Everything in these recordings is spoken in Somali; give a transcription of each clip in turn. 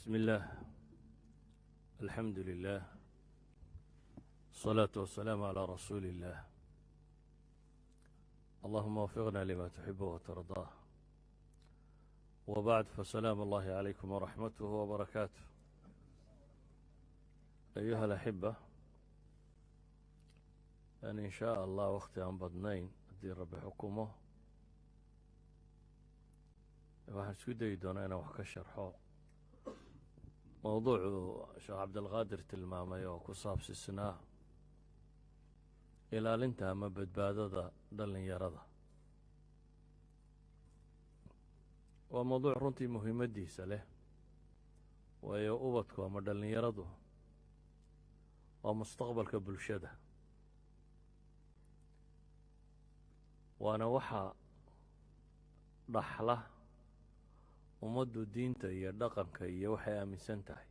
بسم الله الحمد لله الصلاة والسلام على رسول الله اللهم وفقنا لما تحبه وترضاه وبعد فسلام الله عليكم ورحمته وبركاته أيها الأحبة إن شاء الله وقت أن بدنين أدير ربي حكمه waxaan isku dayi doonaa inaan wax ka sharxo mowduucu sheekh cabdilqaadir tilmaamay oo ku saabsisnaa ilaalinta ama badbaadada dhallinyarada waa mowduuc runtii muhiimaddiisa leh waayo ubadku ama dhallinyaradu waa mustaqbalka bulshada waana waxa dhaxla ummaddu diinta iyo dhaqanka iyo waxay aaminsan tahay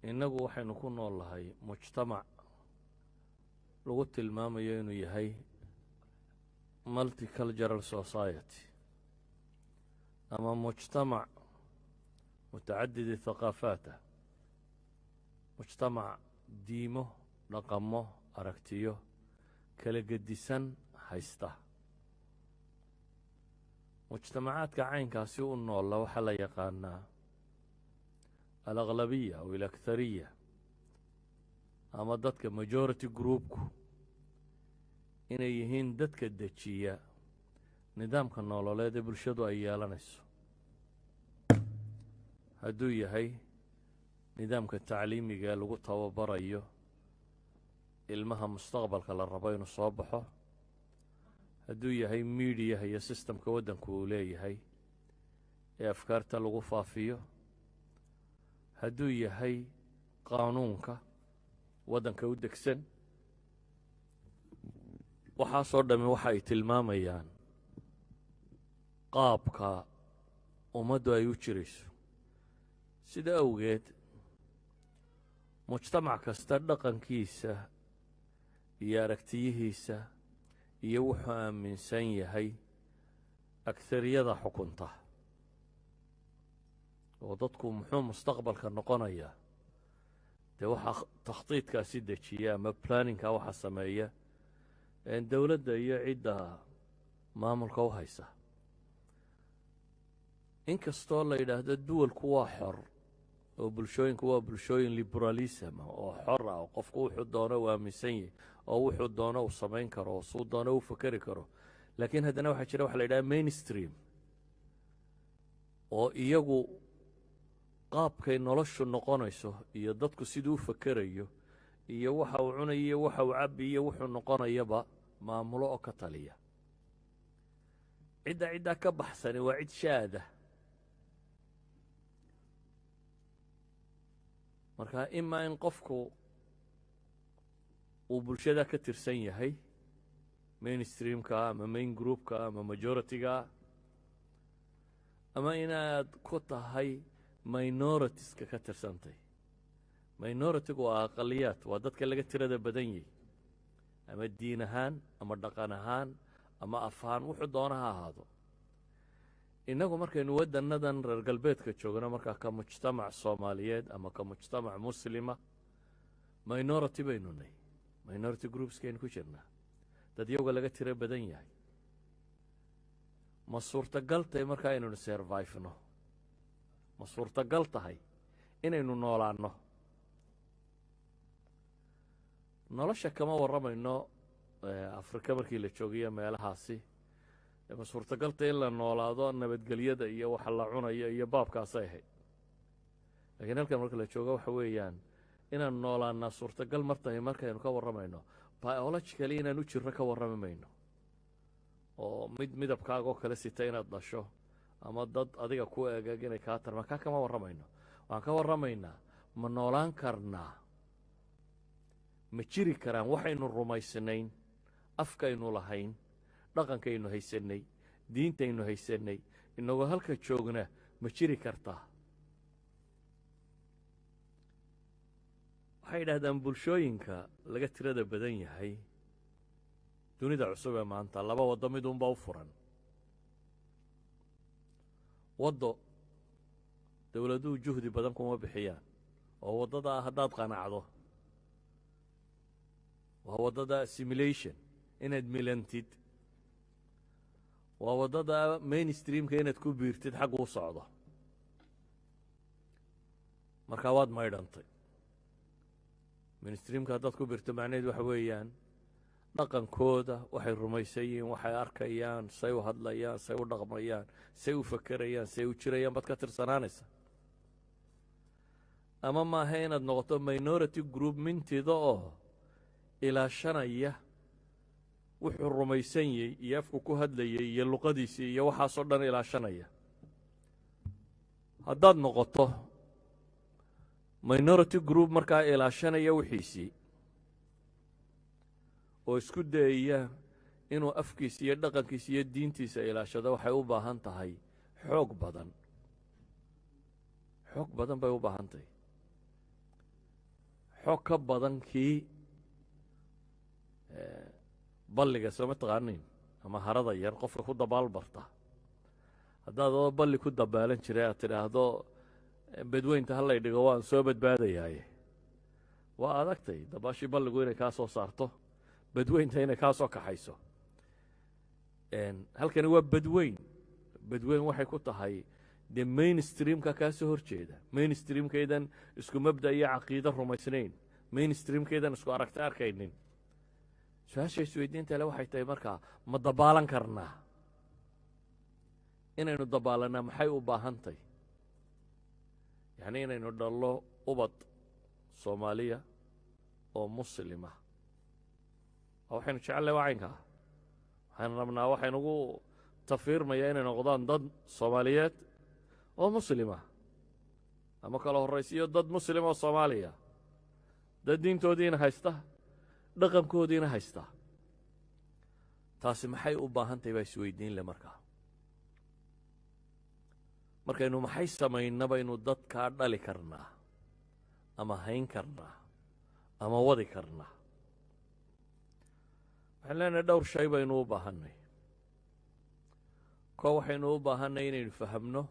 innagu waxaynu ku nool lahay mujtamac lagu tilmaamayo inuu yahay multicultural society ama mujtamac mutacadidi thaqaafaata mujtamac diimo dhaqamo aragtiyo kala gedisan haysta mujtamacaadka caynkaasi u noolla waxaa la yaqaanaa alaqlabiya aw alakhariya ama dadka majority groupku inay yihiin dadka dejiya nidaamka nololeed ee bulshadu ay yeelanayso hadduu yahay nidaamka tacliimiga lagu tababarayo ilmaha mustaqbalka la rabo inuu soo baxo hadduu yahay miidiyaha iyo sistamka waddanku uu leeyahay ee afkaarta lagu faafiyo hadduu yahay qaanuunka waddanka u degsan waxaasoo dhammi waxa ay tilmaamayaan qaabka ummaddu ay u jirayso sida awgeed mujtamac kasta dhaqankiisa iyo aragtiyihiisa iyo wuxuu aaminsan yahay aghariyada xukunta oo dadku muxuu mustaqbalka noqonayaa dee waxaa takhdiidkaasi dejiya ama planninka waxa sameeya dowladda iyo cidda maamulka u haysa inkastoo la yidhaahdo duwalku waa xor oo bulshooyinku waa bulshooyin liberalism oo xor ah oo qofku wuxuu doono uu aaminsan yahay oo wuxuu doono uu samayn karo oo suu doono u fakeri karo laakiin haddana waxaa jira waxa la yidhaha mainstream oo iyagu qaabkay noloshu noqonayso iyo dadku siduu u fakerayo iyo waxa uu cunayo iyo waxa uu cabbi iyo wuxuu noqonayaba maamulo oo ka taliya ciddaa ka baxsani waa cid shaada marka imaa in qofku uu bulshada ka tirsan yahay mainstreamka ama main groupka ama majorityga ama inaad ku tahay minoritiska ka tirsantay minoritigu waa aqaliyaad waa dadka laga tirada badan yahay ama diin ahaan ama dhaqan ahaan ama afhaan wuxuu doona ha ahaado innagu markaynu waddannadan reer galbeedka joogno markaa ka mujtamac soomaaliyeed ama ka mujtamac muslima minority baynu nahy minority groupskaynu ku jirnaa dad iyaga laga tiro badan yahay ma suurtagal tahay markaa inaynu surviveno ma suurtagal tahay inaynu noolaanno nolosha kama warramayno afrika markii la joogayo meelahaasi ma suurtagal tahay in la noolaado nabadgelyada iyo waxa la cunayo iyo baabkaasay ahayd laakiin halkan marka la joogo waxa weeyaan inaan noolaannaa suurtagal mar tahay markaynu ka warramayno biologically inaan u jirro ka warrami mayno oo midabkaagoo kale sita inaad dhasho ama dad adiga ku eegag inay kaa tarmaan kaa kama warramayno waxaan ka warramaynaa ma noolaan karnaa ma jiri karaan waxaynu rumaysnayn afkaynu lahayn dhaqankaynu haysanay diintaynu haysanay inagoo halka joogna ma jiri kartaa waxay yidhahdaan bulshooyinka laga tirada badan yahay dunida cusub ee maanta laba waddo midunba u furan waddo dowladuhu juhdi badan kuma bixiyaan oo waddadaa haddaad qanacdo waa waddada assimilation inaad milantid waa waddada mainstreamka inaad ku biirtid xaggu u socdo markaa waad maydhantay mainstreamka haddaad ku biirto macnaheed waxa weeyaan dhaqankooda waxay rumaysan yihiin waxay arkayaan say u hadlayaan say u dhaqmayaan say u fakerayaan say u jirayaan baad ka tirsanaanaysa ama maaha inaad noqoto minority group mintida oo ilaashanaya wuxuu rumaysan yahay iyo afku ku hadlayay iyo luqadiisii iyo waxaasoo dhan ilaashanaya haddaad noqoto minority group markaa ilaashanaya wixiisii oo isku dayaya inuu afkiisa iyo dhaqankiisa iyo diintiisa ilaashado waxay u baahan tahay xoog badan bay u baahan tahay xoog ka badan kii balliga sooma taqaaniin ama harada yar qofka ku dabaal barta haddaad oo balli ku dabaalan jiray aad tidhaahdo badweynta hallay dhigo waan soo badbaadayaaye waa adagtay dabaashii balligu inay kaa soo saarto badweynta inay kaa soo kaxayso halkani waa badweyn waxay ku tahay dee mainstreamka kaa soo hor jeeda mainstreamkaydan isku mabda iyo caqiido rumaysnayn mainstreamkaydan isku aragti arkaynin su-aasha isweydiinta le waxay tahay markaa ma dabaalan karnaa inaynu dabaalanaa maxay u baahantahy yacni inaynu dhallo ubad soomaaliya oo muslima waxaynu jecellay wacaynkaa waxaynu rabnaa waxaynugu tafiirmayaa inay noqdaan dad soomaaliyeed oo muslima ama kala horraysiyo dad muslim oo soomaaliya dad diintoodiina haysta dhaqankoodiina haysta taasi maxay u baahantahy baa isweydiin le markaynu maxay samaynna baynu dadkaa dhali karnaa ama hayn karnaa ama wadi karnaa waxaan leenahay dhowr shay baynu u baahannay koo waxaynu u baahannay inaynu fahamno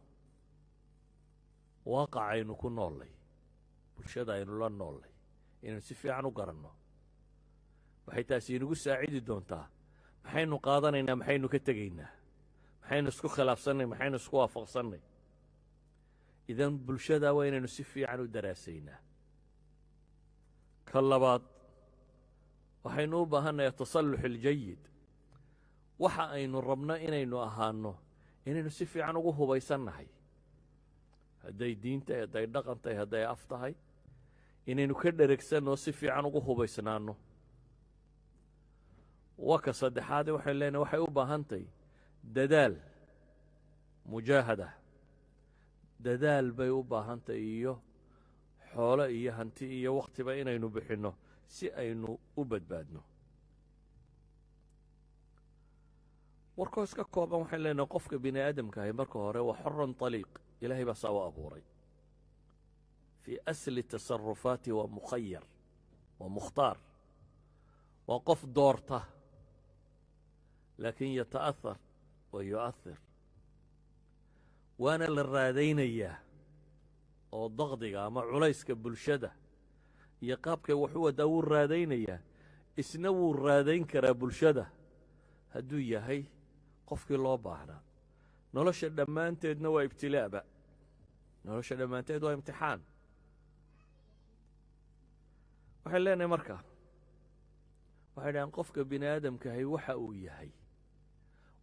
waaqacaynu ku noollay bulshada aynu la noollay inaynu si fiican u garanno waxay taasi inagu saacidi doontaa maxaynu qaadanaynaa maxaynu ka tegaynaa maxaynu isku khilaafsannay maxaynu isku waafaqsannay idan bulshada waa inaynu si fiican u daraasaynaa ka labaad waxaynu u baahannahay atasallux aljayid waxa aynu rabno inaynu ahaanno inaynu si fiican ugu hubaysannahay hadday diin tahay hadday dhaqan tahay hadday af tahay inaynu ka dheregsanno si fiican ugu hubaysnaanno waa ka saddexaade waxaynu leenahay waxay u baahantahy dadaal mujaahada dadaal bay u baahantahy iyo xoolo iyo hanti iyo wakhtiba inaynu bixinno si aynu u badbaadno warkoo iska kooban waxaynu leenahay qofka bini aadamka ahay marka hore waa xoran طaliiq ilaahay baa saa u abuuray fii asli tasarufaati waa mukhayar waa mukhtaar waa qof doorta laakiin yata'ahar wa yu'ahir waana la raadaynayaa oo daqdiga ama culayska bulshada iyo qaabkay wax u wadaa wuu raadaynayaa isna wuu raadayn karaa bulshada hadduu yahay qofkii loo baahnaa nolosha dhammaanteedna waa ibtilaa'ba nolosha dhammaanteed waa imtixaan waxay leenahay marka waxay dhahaan qofka bini aadamkahay waxa uu yahay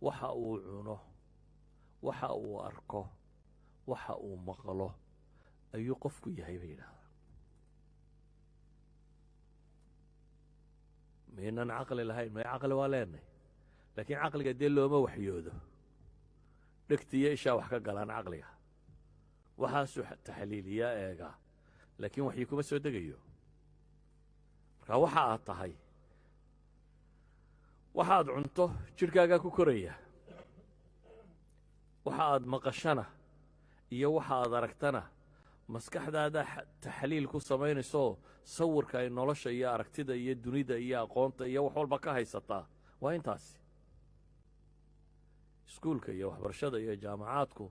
waxa uu cuno waxa uu arko waxa uu maqlo ayuu qofku yahay bay yidhahdaan maynan caqli lahayn may caqli waa leenahay laakiin caqliga dee looma waxyoodo dhegtiyo ishaa wax ka galaan caqliga waxaasuu taxliiliyaa eegaa laakiin waxyi kuma soo degayo marka waxa aad tahay waxa aad cunto jidhkaagaa ku koraya waxa aad maqashana iyo waxa aad aragtana maskaxdaada taxliil ku samaynaysooo sawirka ay nolosha iyo aragtida iyo dunida iyo aqoonta iyo wax walba ka haysataa waa intaasi iskuulka iyo waxbarashada iyo jaamacaadku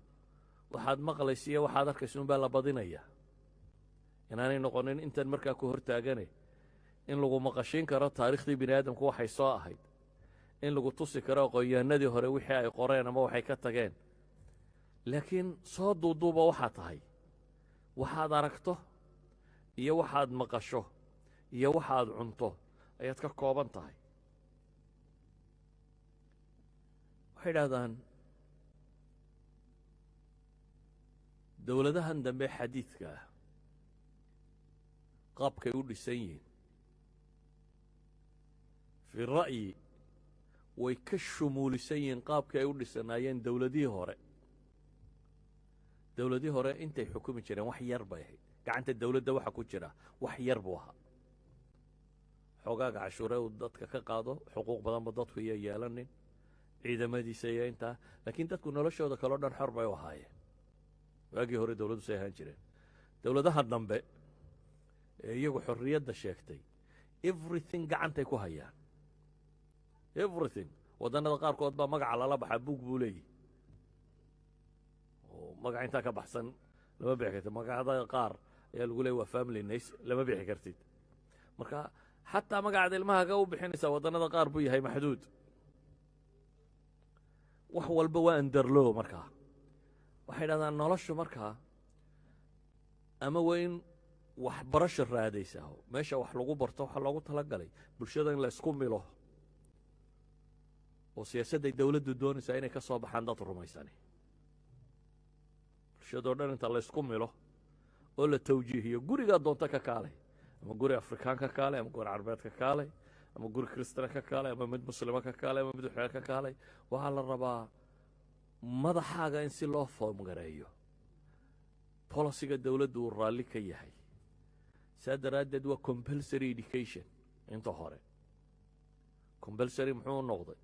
waxaad maqlaysa iyo waxaad arkaysa unbaa la badinaya inaanay noqonin intan markaa ku hortaagane in lagu maqashiin karo taariikhdii bini aadamku waxay soo ahayd, in lagu tusi karo aqoonyahanadii hore wixii ay qoreen ama waxay ka tageen. laakiin soo duuduuba waxaa tahay waxaad aragto iyo waxaad maqasho iyo waxaad cunto ayaad ka kooban tahay. waxay idhahdaan dowladahan dambe xadiidka ah qaabkay u dhisan yihiin fii ra'yi way ka shumuulisan yihiin qaabkii ay u dhisanaayeen dowladihii hore. dowladihii hore intay xukumi jireen wax yar bay ahayd, gacanta dowladda waxa ku jira wax yar buu ahaa. xoogaaga cashuure uu dadka ka qaado, xuquuq badanba dadku iyo yeelanin, ciidamadiisa iyo intaa, laakiin dadku noloshooda kaleo dhan xor bay u ahaayeen. waagii hore dowladdu say ahaan jireen. dowladaha dambe ee iyagu xorriyadda sheegtay everything gacantay ku hayaan, everything. waddannada qaarkood baa magaca lala baxaa buug buu leeyihi oo magac intaa ka baxsan lama bixi kartid. magacada qaar ayaa lagu leeyay waa family nace, lama bixi kartid. marka xataa magacaad ilmahaga u bixinaysaa waddannada qaar buu yahay maxduud. wax walba waa underlow. markaa waxay dhahdaan noloshu markaa ama waa in waxbarasho raadaysaa, meesha wax lagu barto waxaa loogu tala galay bulshada in la isku milo oo siyaasadday dowladdu doonaysaa inay ka soo baxaan dad rumaysani. bulshadoo dhan inta la ysku milo oo la tawjiihiyo, gurigaa doonta ka kaalay, ama guri afrikaan ka kaalay, ama guri carbeed ka kaalay, ama guri kristan ka kaalay, ama mid muslima ka kaalay, ama mid waxaa ka kaalay. waxaa la rabaa madaxaaga in si loo foomgareeyo bolisiga dowladdu uu raalli ka yahay. saa daraaddeed waa compulsory education. inta hore compulsory muxuu noqday?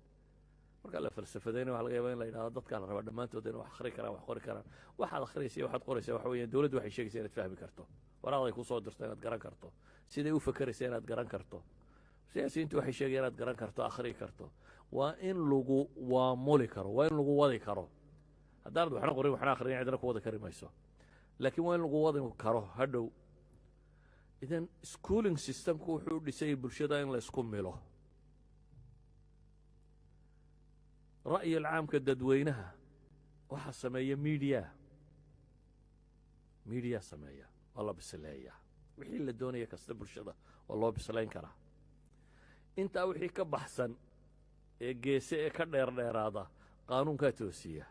markaa la falsafadayna waxa laga yaaba in la yidhahdo dadkaa la rabaa dhammaantood inay wax akhri karaan, wax qori karaan. waxaad akhriyaysa iyo waxaad qoraysaa waxa weeyaan dowladdu waxay sheegaysaa inaad fahmi karto, waraaqday ku soo dirto inaad garan karto, siday u fakeraysa inaad garan karto, siyaasiyiintu waxay sheegayaan inaad garan karto, akhriyi karto. waa in lagu waamuli karo, waa in lagu wadi karo. haddaanad waxna qorin waxna akhriyin cidna ku wadi kari mayso, laakiin waa in lagu wadi karo hadhow. idan schooling systemku wuxuu u dhisay bulshada in la isku milo. ra'yil caamka dadweynaha waxaa sameeya miidiya sameeya, waa la bisleeyaa. wixii la doonaya kasta bulshada waa loo bislayn karaa. intaa wixii ka baxsan ee geese ee ka dheerdheeraada qaanuunkaa toosiya.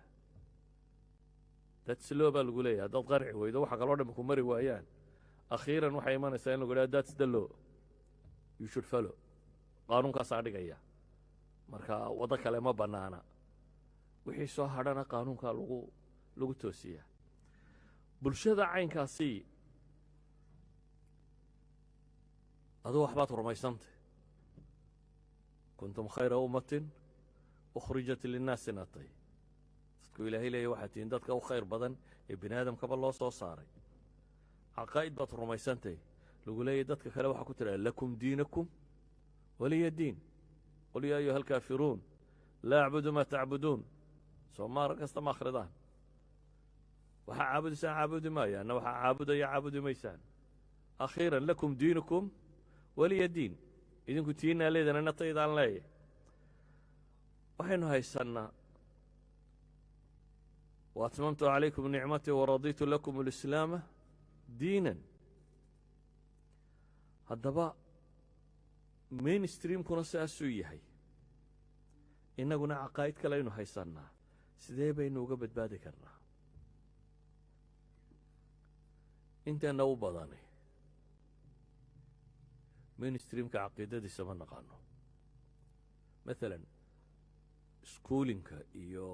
dad slow baa lagu leeyahay. haddaad qanci weydo waxa kaloo dhan ku mari waayaan, akhiiran waxay imanaysaa in lagu idhaha that's the law you should follow. qaanuunkaasaa dhigaya, marka waddo kale ma bannaana. wixii soo hadhana qaanuunkaa lagu toosiyaa. bulshada caynkaasi aduu waxbaad rumaysantay. kuntum khayra ummatin ukhrijat linnaasi natay. dadku ilaahay leeya waxaad tihiin dadka u khayr badan ee bini aadamkaba loo soo saaray. caqaa'id baad rumaysantay, lagu leeyahy dadka kale waxaa ku tidhaha lakum diinakum waliya diin. qul yaa ayuha alkaafiruun laa acbudu maa tacbuduun. soo maar kasta ma akhridaan. waxaa caabudaysaan caabudi maayo, anna waxaa caabudaya caabudi maysaan. akhiiran lakum diinukum waliya diin. idinku tiinaa leedan anna taydaan leeya. waxaynu haysannaa waatmamtu calaykum nicmatii waraditu lakum alislaama diinan. haddaba mainstreamkuna saasuu yahay, innaguna caqaa'id kale aynu haysannaa. sidee baynu uga badbaadi karnaa? inteenna u badani mainstreamka caqiidadiisa ma naqaano. maalan schoolinka iyo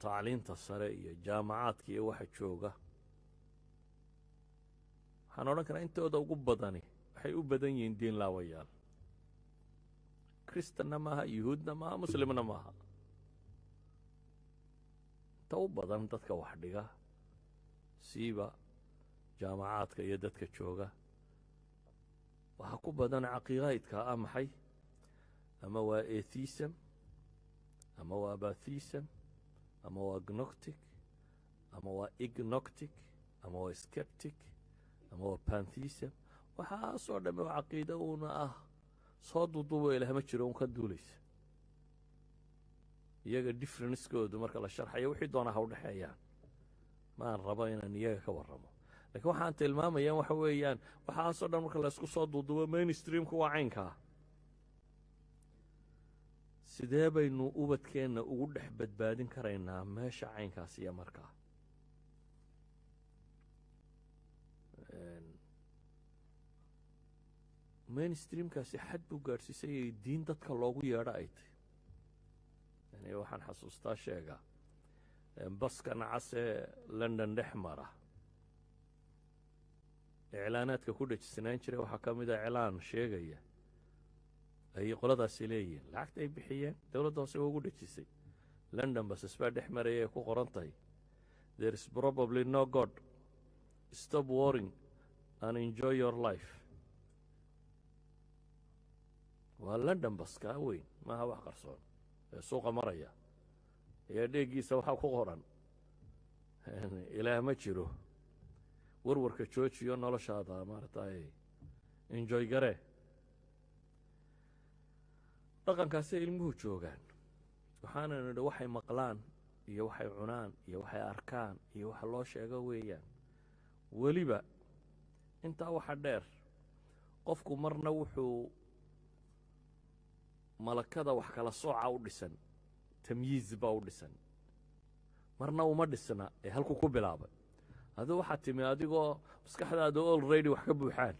tacliinta sare iyo jaamacaadka iyo waxa jooga, waxaan odhan karaa intooda ugu badani waxay u badan yihiin diin laawayaal. kristanna maaha, yuhuudna maaha, muslimna maaha. inta u badan dadka wax dhiga siiba jaamacaadka iyo dadka jooga waxaa ku badan caqiidaydka ah maxay? ama waa atheism, ama waa abathism, ama waa agnostic, ama waa ignostic ama waa skeptic ama waa pantheism waxaasoo dhamme oo caqiida uuna ah soo duuduubo ilaah ma jiro un ka duulaysa iyaga differencekoodu marka la sharxayo wixii doonaa ha u dhexeeyaan maan rabo inaan iyaga ka warramo lakiin waxaan tilmaamayaan waxa weeyaan waxaasoo dhan marka laysku soo duuduubo mainstreamku waa caynkaa sidee baynu ubadkeenna ugu dhex badbaadin karaynaa meesha caynkaas iyo markaa mainstreamkaasi xad buu gaadhsiisayay diin dadka loogu yeedho ay tahy yani waxaan xasuustaa sheega baska nacasee london dhex mara iclaanaadka ku dhejisnaan jiray waxaa ka mid a iclaan sheegaya ayay qoladaasi leeyihiin lacagta ay bixiyeen dowladda hoose waa ugu dhejisay london bases baa dhex maraya ay ku qoran tahay there is probably no god stop worrying and enjoy your life waa london baskaa weyn maaha wax qarsoon ee suuqa maraya ayaa dheeggiisa waxaa ku qoran ilaah ma jiro warwarka joojiyo noloshaada maaragtay enjoy garee dhaqankaasay ilmuhu joogaan waxaana nidhi waxay maqlaan iyo waxay cunaan iyo waxay arkaan iyo waxa loo sheego weeyaan weliba intaa waxa dheer qofku marna wuxuu malakada wax kala sooca u dhisan tamyiiz baa u dhisan marna uma dhisna ee halku ku bilaabay aduu waxaa timi adigoo maskaxdaada already wax ka buuxaan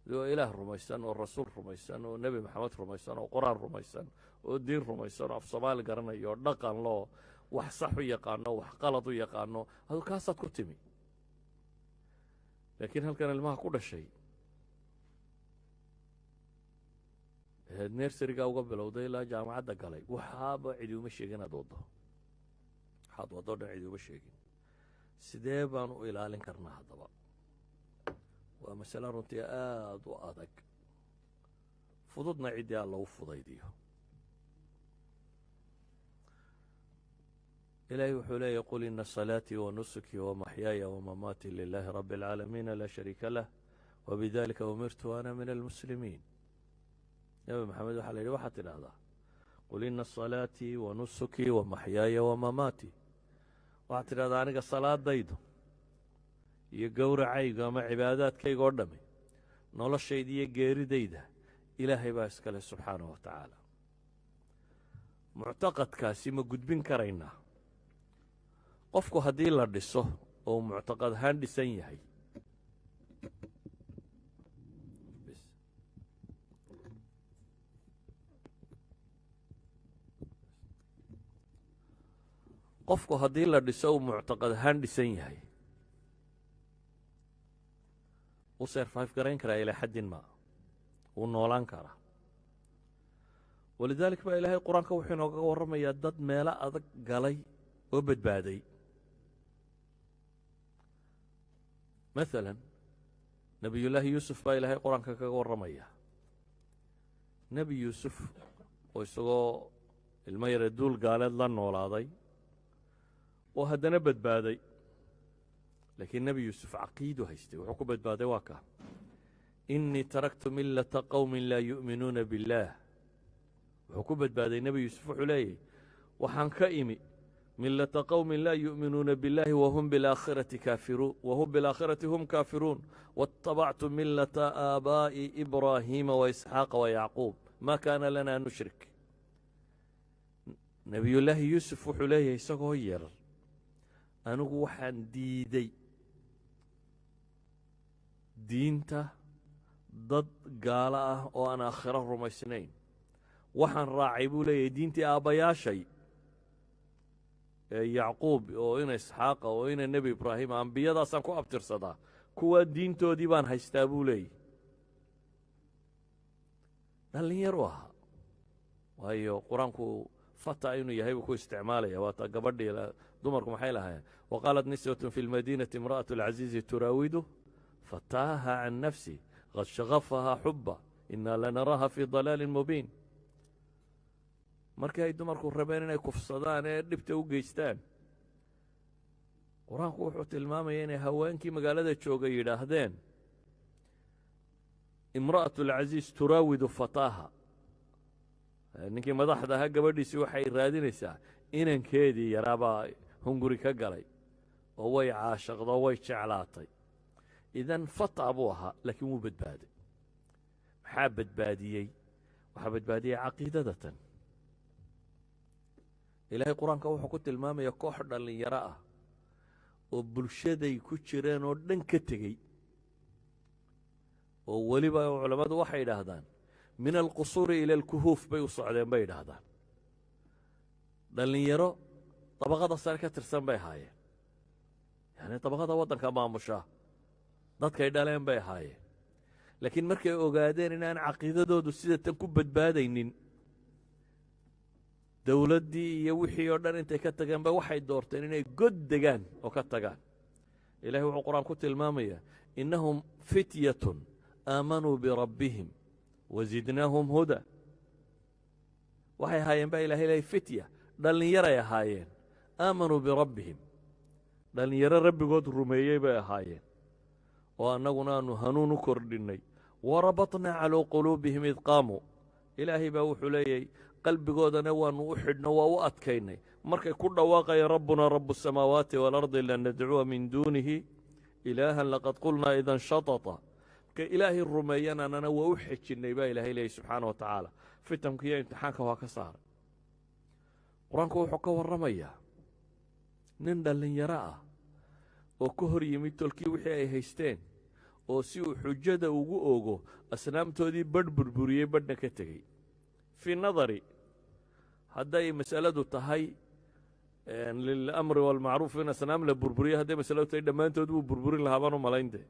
adigoo ilaah rumaysan oo rasuul rumaysan oo nebi maxamed rumaysan oo qur-aan rumaysan oo diin rumaysan oo af soomaali garanayo oo dhaqan loo wax sax u yaqaano wax qalad u yaqaano aduu kaasaad ku timi laakiin halkan ilmaha ku dhashay nersarigaa uga bilowday ilaa jaamacadda galay waxaaba cidi uma sheegin aad waddo waxaad waddoo dhan cidi uma sheegin sidee baan u ilaalin karnaa haddaba waa masale runtii aada u adag fududna ciddii alla u fudaydiyo ilaahay wuxuu leeyahy qul ina salaatii wanusukii wamaxyaaya wamamaatii lilaahi rabbi اlcaalamiina laa shariika lah wabidalika umirtu ana min almuslimiin nebi maxamed waxaa la yidhi waxaad tidhaahdaa qul ina salaatii wanusukii wamaxyaaya wamamaatii waxaad tidhahdaa aniga salaadaydu iyo gowracaygu ama cibaadaadkayga oo dhammi noloshayda iyo geeridayda ilaahay baa iskale subxaanahu wa tacaala muctaqadkaasi ma gudbin karaynaa qofku haddii la dhiso oo muctaqad ahaan dhisan yahay qofku haddii la dhiso uu muctaqad ahaan dhisan yahay wuu survive garayn karaa ilaa xaddin maa wuu noolaan karaa walidalik baa ilaahay qur-aanka wuxuu inooga warramayaa dad meelo adag galay oo badbaaday maalan nebiyullaahi yuusuf baa ilaahay qur-aanka kaga warramaya nebi yuusuf oo isagoo ilmo yare duul gaaleed la noolaaday oo haddana badbaaday laakiin nebi yuusuf caqiidu haystay wuxuu ku badbaaday waa kaa innii taraktu millata qowmin laa yu'minuuna biاllaah wuxuu ku badbaaday nebi yuusuf wuxuu leeyahy waxaan ka imi millata qowmin laa yu'minuuna biاllaahi wahum bilaakhirati hum kaafiruun waاtabactu millata aabaa'i ibraahiima waisxaaqa wayacquub ma kaana lana an nushrik nebiyullaahi yuusuf wuxuu leeyahay isagoo yar anigu waxaan diiday diinta dad gaalo ah oo aan aakhiro rumaysnayn waxaan raacay buu leeyahay diintii aabbayaashay ee yacquub oo ina isxaaqa oo ina nebi ibraahim ambiyadaasaan ku abtirsadaa kuwaa diintoodii baan haystaa buu leeyahy dhallinyar u ahaa waayo qur-aanku fata inuu yahay buu ku isticmaalaya waata gabadhii dumarku maxay lahaayeen waqaalat niswatun fi lmadiinati imra'atu alcaziizi turaawidu fataaha can nafsi qad shagafahaa xuba inaa lanaraaha fii dalaalin mubiin markii ay dumarku rabeen inay kufsadaan ee dhibta u geystaan qur-aanku wuxuu tilmaamaya inay haweenkii magaalada jooga yidhaahdeen imra'atu alcasiis turaawidu fataaha, ninkii madaxda ahaa gabadhiisii waxay raadinaysaa inankeedii yaraabaa hunguri ka galay oo way caashaqdo way jeclaatay. idan fata buu ahaa, laakiin wuu badbaaday. maxaa badbaadiyey? waxaa badbaadiyey caqiidadatan. ilaahay qur-aanka wuxuu ku tilmaamaya koox dhallinyaro ah oo bulshaday ku jireen oo dhan ka tegey, oo weliba culammadu waxay idhaahdaan min alqusuuri ila alkuhuuf bay u socdeen bay idhaahdaan. dhallinyaro dabaqada sare ka tirsan bay ahaayeen, yacni dabaqada waddanka maamusha dadkay dhaleen bay ahaayeen. laakiin markay ogaadeen inaan caqiidadoodu sida tan ku badbaadaynin, dowladdii iyo wixii oo dhan intay ka tageenba waxay doorteen inay god degaan oo ka tagaan. ilahay wuxuu qur-aan ku tilmaamayaa innahum fityatun aamanuu birabbihim wazidnaahum huda. waxay ahaayeen baa ilahay leeyahay fitya, dhallinyaray ahaayeen. aamanuu birabbihim, dhallinyaro rabbigood rumeeyey bay ahaayeen, oo annaguna aanu hanuun u kordhinnay. warabatnaa calaa quluubihim id qaamuu, ilaahay baa wuxuu leeyahay qalbigoodana waannu u xidhno, waa u adkaynay markay ku dhawaaqayeen rabbunaa rabu الsamaawaati waalardi lan nadcuwa min duunihi ilaahan laqad qulnaa idan shatata. markay ilaahay rumeeyeen annana waa u xejinnay baa ilaahay leeyahy subxaana wa tacaala. fitanka iyo imtixaanka waa ka saaray. qur-aanku wuxuu ka warramayaa nin dhallinyaro ah oo ka hor yimid tolkii wixii ay haysteen, oo si uu xujada ugu ogo asnaamtoodii badh burburiyey badhna ka tegey. fii nadari, hadday masaladu tahay lilamri waalmacruuf in asnaam la burburiyo, hadday masaladu tahay dhammaantood wuu burburin lahaa baan u malaynte.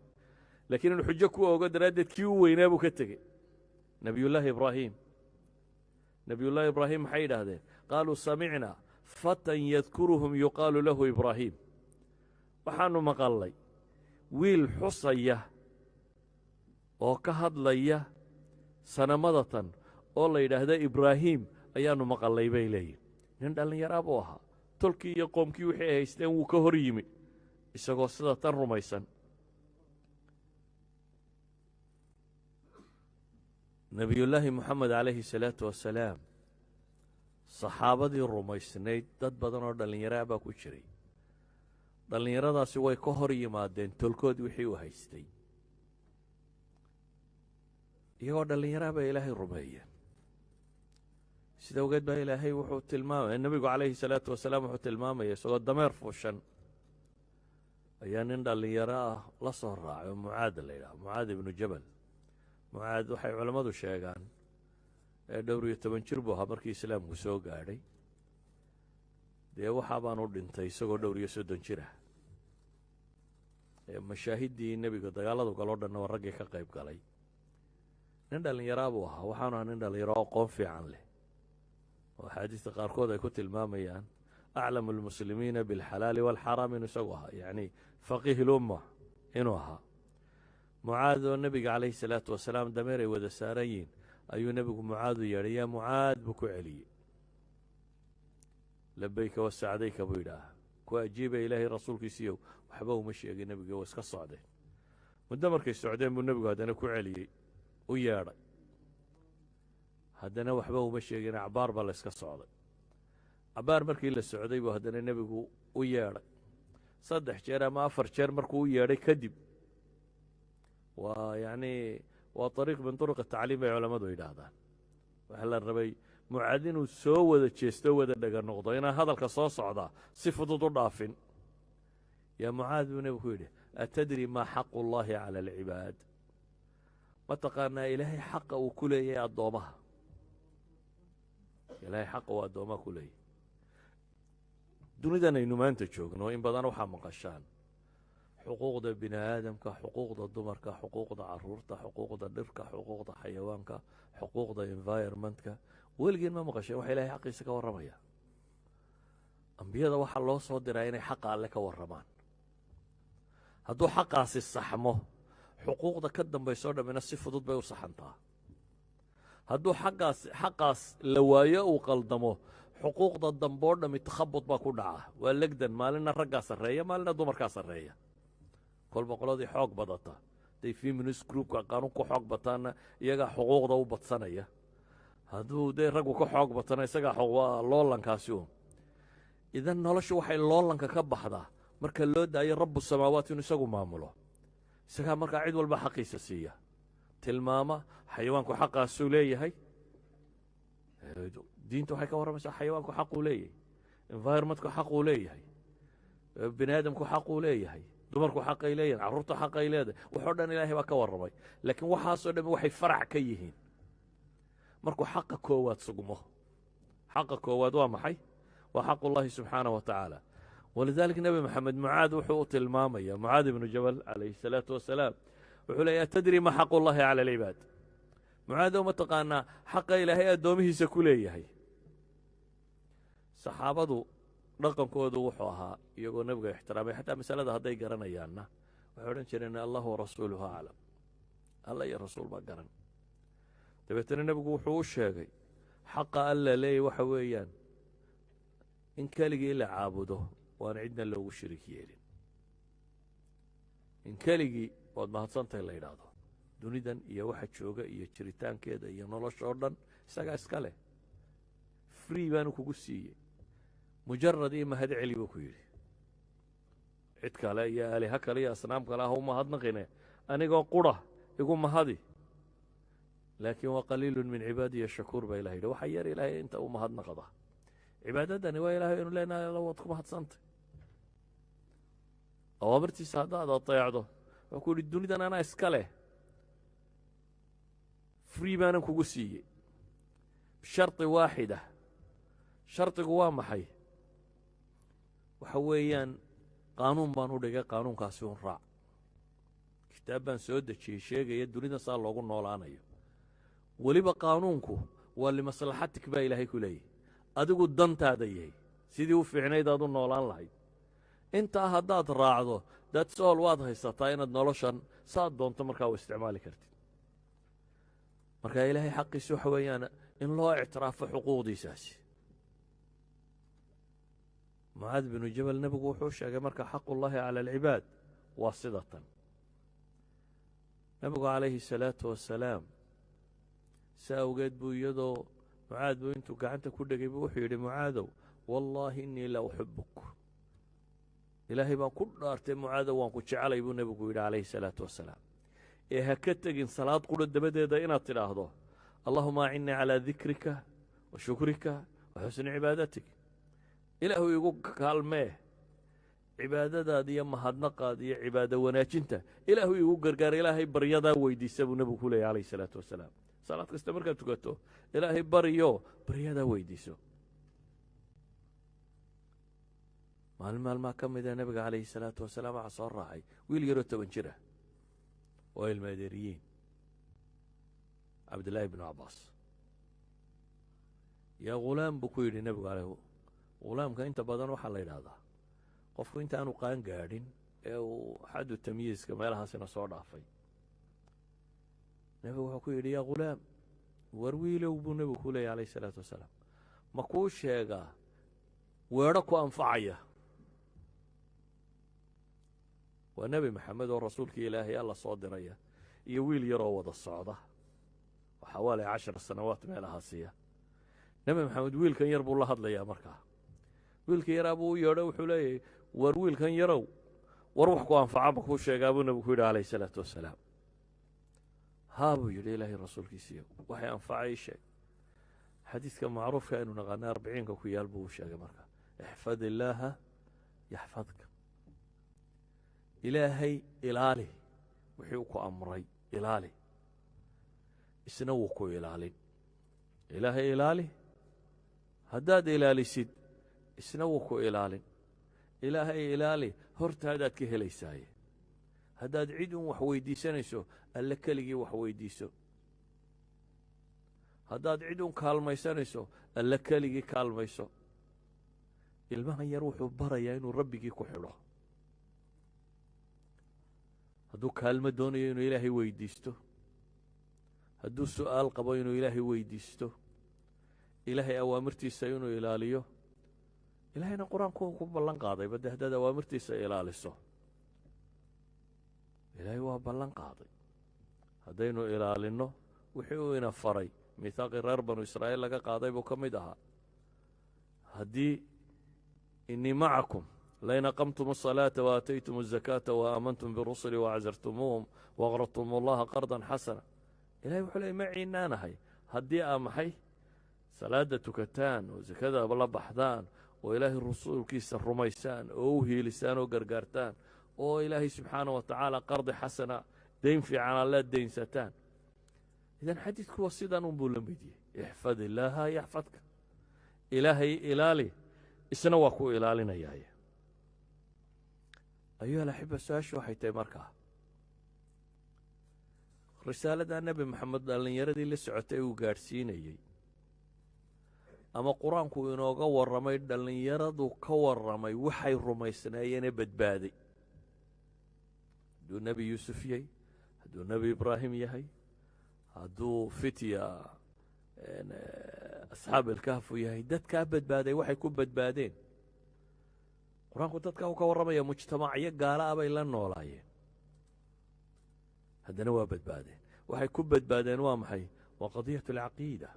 laakiin inuu xujo ku ogo daraaddeed kii u weynaa buu ka tegey. nebiyullaahi ibraahim maxay yidhaahdeen? qaaluu samicnaa fatan yadkuruhum yuqaalu lahu ibraahim. waxaanu maqallay wiil xusaya oo ka hadlaya sanamadatan oo la yidhaahda ibraahim ayaanu maqallay bay leeyihin. nin dhallinyaraa buu ahaa, tolkii iyo qoomkii wixii ay haysteen wuu ka hor yimi isagoo sida tan rumaysan. nebiyullaahi moxamed calayhi salaatu wasalaam saxaabadii rumaysnayd dad badan oo dhallinyaraa baa ku jiray. dhallinyaradaasi way ka hor yimaadeen tolkood wixii uu haystay, iyagoo dhallinyaraa bay ilaahay rumeeyeen. sida ogeed baa ilaahay wuxuu tilmaamaya, nebigu calayhi salaatu wasalaam wuxuu tilmaamaya isagoo dameer fuushan ayaa nin dhallinyaro ah la soo raacay oo mucaad la yidhaha, mucaad ibnu jabal. mucaad waxay culammadu sheegaan dhowr iyo 10 jir buu ahaa markii islaamku soo gaadhay. dee waxaa baanu dhintay isagoo dhowr iyo 30 jir ah. mashaahiddii nebiga dagaalladu galoo dhanna waa raggii ka qayb galay. nin dhallinyaraa buu ahaa, waxaanu ahaa nin dhallinyaro oo qoon fiican leh, oo axaadiista qaarkood ay ku tilmaamayaan aclamu almuslimiina bilxalaali waalxaraam inuu isagu ahaa, yacni faqiih ilumma inuu ahaa. mucaad oo nebiga calayhi salaatu wasalaam dameer ay wada saaran yihiin ayuu nebigu mucaad u yeedhay. yaa mucaad buu ku celiyey. labayka wasacdayka buu yidhaaha, ku ajiiba ilaahay rasuulkiisiiyow. waxba uma sheegin nebiga, waa iska socdeen. muddo markay socdeen buu nebigu haddana ku celiyey, u yeedhay. haddana waxba uma sheegin, acbaar baa la yska socday. acbaar markii la socday buu haddana nebigu u yeedhay. 3 jeer ama 4 jeer markuu u yeedhay kadib, waa yacni waa ariiq min turuq atacliim bay culammadu yidhaahdaan. waxaa la rabay mucaad inuu soo wada jeesto, wada dhega noqdo, inaan hadalka soo socdaa si fudud u dhaafin. yaa mucaad buu nebigu ku yidhi, atadri maa xaqu llaahi cala alcibaad? ma taqaanaa ilaahay xaqa uu ku leeyahay addoomaha? ilaahay xaqa uu addoomaha ku leeyahay. dunidan aynu maanta joogno in badan waxaa maqashaan xuquuqda bini aadamka, xuquuqda dumarka, xuquuqda caruurta, xuquuqda dhirka, xuquuqda xayawaanka, xuquuqda environmentka. weligeen ma maqasheen waxa ilaahay xaqiisa ka warramaya? ambiyada waxaa loo soo diraa inay xaqa alle ka warramaan. hadduu xaqaasi saxmo, xuquuqda ka dambaysoo dhammina si fudud bay u saxantaa. hadduu xaqaas la waayo uu qaldamo, xuquuqda dambe oo dhammi takhabud baa ku dhaca, waa legdan, maalina raggaa sarreeya maalina dumarkaa sarreeya. kolba qoladii xoog badata haday feminist groupka qaanuun ku xoog bataanna iyagaa xuquuqda u badsanaya, hadduu dee raggu ka xoog batana isagaa waa loolankaasi un. idan noloshu waxay loolanka ka baxdaa marka loo daayo rabu samaawaat inuu isagu maamulo. isagaa markaa cid walba xaqiisa siiya, tilmaama xayawaanku xaqaasuu leeyahay. diinta waxay ka warramaysaa xayawaanku xaquu leeyahay, environmentku xaquu leeyahay, bini aadamku xaquu leeyahay, dumarku xaqay leeyihin, carruurta xaqay leedahay. waxoo dhan ilaahay baa ka warramay. laakiin waxaasoo dhammi waxay farac ka yihiin markuu xaqa koowaad sugmo. xaqa koowaad waa maxay? waa xaqu llahi subxaanah wa tacaala. walidaalika nebi maxamed mucaad wuxuu u tilmaamaya, mucaad ibnu jabal calayhi salaatu wasalaam wuxuu leeya atadri ma xaqu llahi cala alcibaad. mucaadow ma taqaanaa xaqa ilaahay addoomihiisa ku leeyahay? saxaabadu dhaqankoodu wuxuu ahaa iyagoo nebiga ixtiraamay, xataa masalada hadday garanayaanna waxay odhan jireen allahu warasuuluhu aclam, alla iyo rasuul baa garan. dabeetana nebigu wuxuu u sheegay xaqa alla leeyahy waxa weeyaan in keligii la caabudo waan cidna loogu shariik yeelin, in keligii waad mahadsantahay la yidhaahdo. dunidan iyo waxa jooga iyo jiritaankeeda iyo nolosha oo dhan isagaa iska leh, free baanu kugu siiyey, mujarad io mahad celi buu ku yidhi. cid kale iyo aaliha kale iyo asnaam kale ah u mahadnaqine anigoo qura igu mahadi. laakiin waa qaliilun min cibaadiya shakuur baa ilah yidhi, waxa yar ilaahay inta u mahadnaqda. cibaadadani waa ilahay inu leenahay alla waad ku mahadsantay. awaamirtiisa haddaad adeecdo wuxuu ku yidhi dunidan anaa iska leh, free baanan kugu siiyey bishardi waaxida. shardigu waa maxay? waxa weeyaan qaanuun baan u dhigay, qaanuunkaasi un raac. kitaab baan soo dejiyey sheegaya dunidan saa loogu noolaanayo. weliba qaanuunku waa limaslaxatik baa ilaahay ku leeyahy, adigu dantaada yahay, sidii u fiicnayd aad u noolaan lahayd. intaa haddaad raacdo that's all, waad haysataa inaad noloshan saad doonto markaa u isticmaali kartid. marka ilaahay xaqiisi waxa weeyaan in loo ictiraafo xuquuqdiisaasi. mucaad binu jabal nebigu wuxuu sheegay marka xaqu llahi cala alcibaad waa sida tan. nebigu calayhi salaatu wasalaam si awgeed buu iyadoo mucaad buu intuu gacanta ku dhegay buu wuxuu yidhi mucaadow wallaahi innii la uxibuk, ilaahay baan ku dhaartay mucaadow waan ku jecelay buu nebigu yidhi calayhi salaatu wasalaam. ee ha ka tegin salaad qura dabadeeda inaad tidhaahdo allahuma acinnii calaa dikrika wa shukrika wa xusni cibaadatik. ilaahu igu kaalmee cibaadadaada iyo mahadnaqaada iyo cibaado wanaajinta, ilaahu igu gargaara. ilaahay baryadaa weydiisa buu nebigu ku leeyay calayhi salaatu wasalaam. salaad kasta markaad tukato ilaahay baryo, baryadaa weydiiso. maalin maalmaa ka mida nebiga calayhi salaatu wasalaam waxaa soo raacay wiil yaroo 10 jir ah oo ilmaadeeriyiin, cabdillaahi bnu cabbaas. yaa ghulaam buu ku yidhi nebigu aleyh. ghulaamka inta badan waxaa la yidhaahdaa qofku intaanu qaan gaadhin ee uu xaddu tamyiiska meelahaasina soo dhaafay. nebigu wuxuu ku yidhi yaa ghulaam, war wiilow buu nebigu ku leeyay calayhi salaatu wasalaam, ma kuu sheegaa weedho ku anfacaya? waa nebi maxamed oo rasuulkii ilaahay alla soo diraya iyo wiil yaroo wada socda oo xawaali 10 sanawaat meelahaasiya. nebi maxamed wiilkan yar buu la hadlayaa markaa. wiilka yaraa buu u yeedho wuxuu leeyahay war wiilkan yarow, war wax ku anfaca ma kuu sheegaa buu nebigu ku yidhi calayhi salaatu wasalaam. haa buu yidhi ilaahay rasuulkiisiiyo waxay anfaca ii sheeg. xadiidka macruufka aynu naqaana 40ka ku yaal buu u sheegay markaa, ixfad illaaha yaxfadka. ilaahay ilaali, wixii u ku amray ilaali, isna wuu ku ilaalin. ilaahay ilaali, haddaad ilaalisid isna wuu ku ilaalin. ilaahay ilaali, hortaadaad ka helaysaaye. haddaad cid un wax weydiisanayso alle keligii wax weydiiso. haddaad cid un kaalmaysanayso alle keligii kaalmayso. ilmahan yar wuxuu barayaa inuu rabbigii ku xidho. hadduu kaalmo doonayo inuu ilaahay weydiisto, hadduu su'aal qabo inuu ilaahay weydiisto, ilaahay awaamirtiisa inuu ilaaliyo ilaahayna qur-aanku ku ballan qaaday badde haddaad awaamirtiisa ilaaliso ilaahay waa ballan qaaday haddaynu ilaalinno wixii uu ina faray miihaaqii reer banu israa'iil laga qaaday buu ka mid ahaa haddii inii macakum lain aqamtum الصalaaةa waataytum الزakaaةa waaamantum birusuli waacزartumuuhum waqradtum اllaha qardan xasana ilahay wuxuu leey maciinaanahay haddii aa maxay salaada tukataan oo zakada la baxdaan oo ilaahay rasuulkiisa rumaysaan oo u hiilisaan oo gargaartaan oo ilaahay subxaana wa tacaala qardi xasana dayn fiican allaad daynsataan idan xadiidku waa sidan unbuu la mid yahay ixfad illaaha yaxfadka ilaahay ilaali isna waa ku ilaalinayaaye ayuha alaxiba su-aashu waxay tahay markaa risaalada nebi moxamed dhallinyaradii la socotay uu gaadhsiinayey ama qur-aanku inooga warramay dhallinyaradu ka warramay waxay rumaysnaayeenee badbaaday hadduu nebi yuusuf yahay hadduu nebi ibraahim yahay hadduu fitya asxaab ilkahfu yahay dadkaa badbaaday waxay ku badbaadeen qur-aanku dadkaa uu ka warramaya mujtamacyo gaala ah bay la noolaayeen haddana waa badbaadeen waxay ku badbaadeen waa maxay waa qadiyat alcaqiida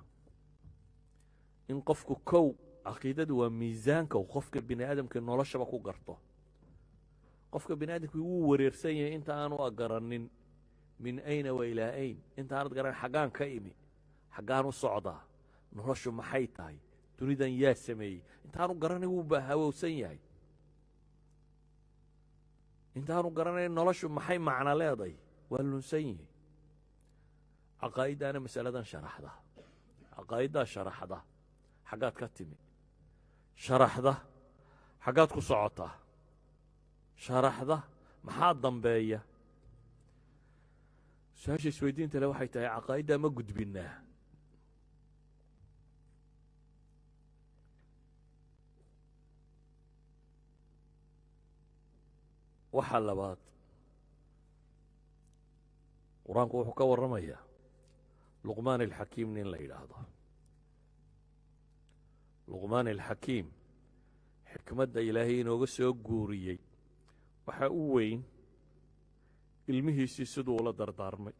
in qofku kow caqiidadu waa miisaanka qofka bini aadamka noloshaba ku garto qofka bini aadamkii wuu wareersan yahay inta aanu garanin min ayna wa ilaa ayn inta aanad garan xaggaan ka imi xaggaan u socdaa noloshu maxay tahay dunidan yaa sameeyey intaanu garanay wuu hawowsan yahay intaanu garanayn noloshu maxay macno leeday waa lunsan yihi caqaa'iddaana masaladan sharaxda caqaa'iddaa sharaxda xaggaad ka timi sharaxda xaggaad ku socotaa sharaxda maxaa dambeeya su-aasha isweydiinta le waxay tahay caqaa'iddaa ma gudbinnaa waxaa labaad qur-aanku wuxuu ka warramayaa luqmaan alxakiim nin la yidhaahdo luqmaan alxakiim xikmadda ilaahay inooga soo guuriyey waxaa u weyn ilmihiisii siduu ula dardaarmay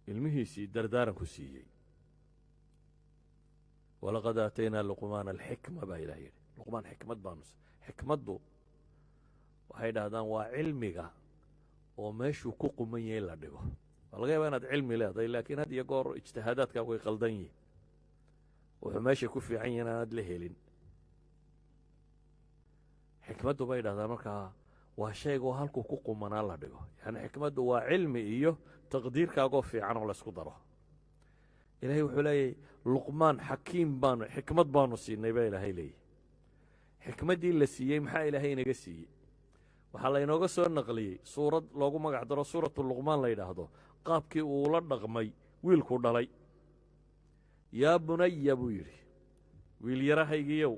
ilmihiisii dardaaranku siiyey walaqad aataynaa luqmaana alxikma baa ilaah yidhi luqmaan xikmad baanu xikmaddu waxay dhahdaan waa cilmiga oo meeshuu ku quman yahay la dhigo waa laga yaabaa inaad cilmi leedahay laakiin had iyo goor ijtihaadaadkaagu way qaldan yihin wuxuu meeshay ku fiican yahin aanaad la helin xikmaddu bay dhahdaan markaa waa shaygoo halkuu ku qumanaa la dhigo yani xikmaddu waa cilmi iyo taqdiirkaagoo fiican oo laysku daro ilaahay wuxuu leeyahy luqmaan xakiim baanu xikmad baanu siinay baa ilaahay leeyahy xikmaddii la siiyey maxaa ilaahay inaga siiyey waxaa laynooga soo naqliyey suurad loogu magac daro suuratu luqmaan la yidhaahdo qaabkii uu la dhaqmay wiilku dhalay yaa bunaya buu yidhi wiil yarahaygiiyow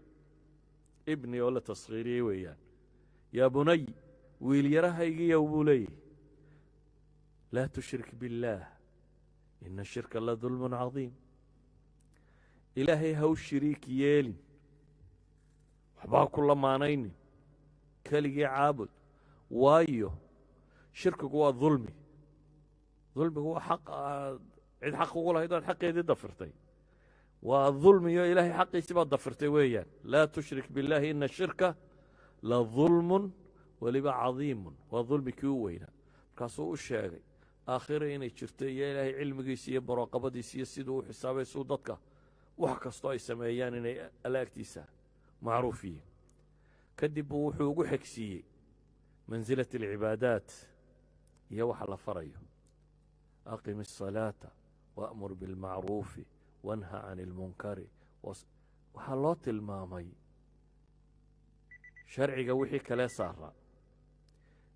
ibni oo la taskhiiriyey weeyaan yaa bunay wiil yarahaygiiyow buu leeyahy laa tushrik biاllaah ina shirka la dulmun cadiim ilaahay haw shiriik yeelin waxbaa ku lamaanaynin keligii caabud waayo shirkigu waa dulmi dulmigu waa xaq aad cid xaq ugu lahayd oad xaqeedii dafirtay waa dulmiyo ilaahay xaqiisii baad dafirtay weeyaan laa tushrik biاllaahi ina shirka la dulmun weliba cadiimun waa dulmi kii u weynaa markaasuu u sheegay aakhira inay jirto iyo ilaahay cilmigiisi iyo muraaqabadiisi iyo siduu u xisaabay suu dadka wax kastoo ay sameeyaan inay alla agtiisa macruuf yihiin kadib buu wuxuu ugu xegsiiyey mansilat alcibaadaat iyo waxa la farayo aqim الصalaaةa waأmur biاlmacruufi wanha can اlmunkari waxaa loo tilmaamay sharciga wixii kale saaraa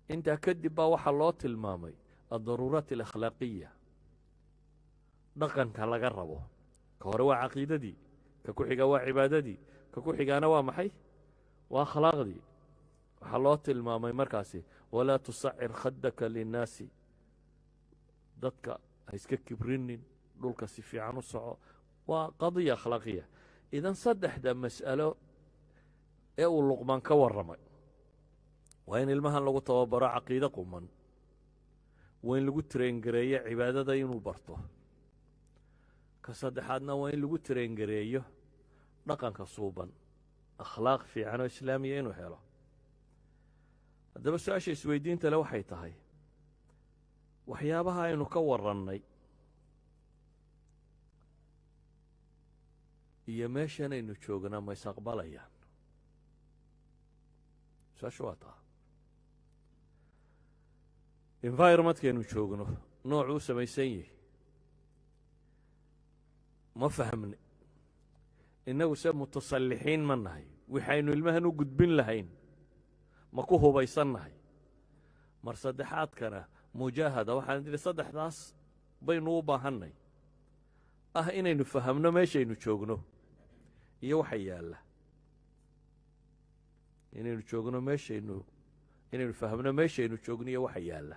intaa kadib baa waxaa loo tilmaamay addaruuraat alakhlaaqiya dhaqanka laga rabo ka hore waa caqiidadii ka ku xiga waa cibaadadii ka ku xigaana waa maxay waa akhlaaqdii waxaa loo tilmaamay markaasi walaa tusacir khadaka linnaasi dadka ha iska kibrinin dhulka si fiican u soco waa qadiya akhlaaqiya. idan saddexda mas'alo ee uu luqmaan ka warramay waa in ilmahan lagu tababaro caqiide quman, waa in lagu tireengareeyo cibaadada inuu barto, ka saddexaadna waa in lagu tireengareeyo dhaqanka suuban, akhlaaq fiican oo islaamiya inuu helo. haddaba su-aasha isweydiinta le waxay tahay waxyaabaha aynu ka warrannay iyo meeshan aynu joognaa ma is aqbalayaan? su-aasha waa taa. environmentkaynu joogno noocuu samaysan yahi ma fahmni. innagu se mutasallixiin ma nahay? waxaynu ilmahan u gudbin lahayn ma ku hubaysan nahay? mar saddexaadkana mujaahada waxaan idhi saddexdaas baynu u baahannay, ah inaynu fahamno meeshaynu joogno iyo waxa yaalla. inaynu joogno inaynu fahamno meeshaynu joogno iyo waxa yaalla.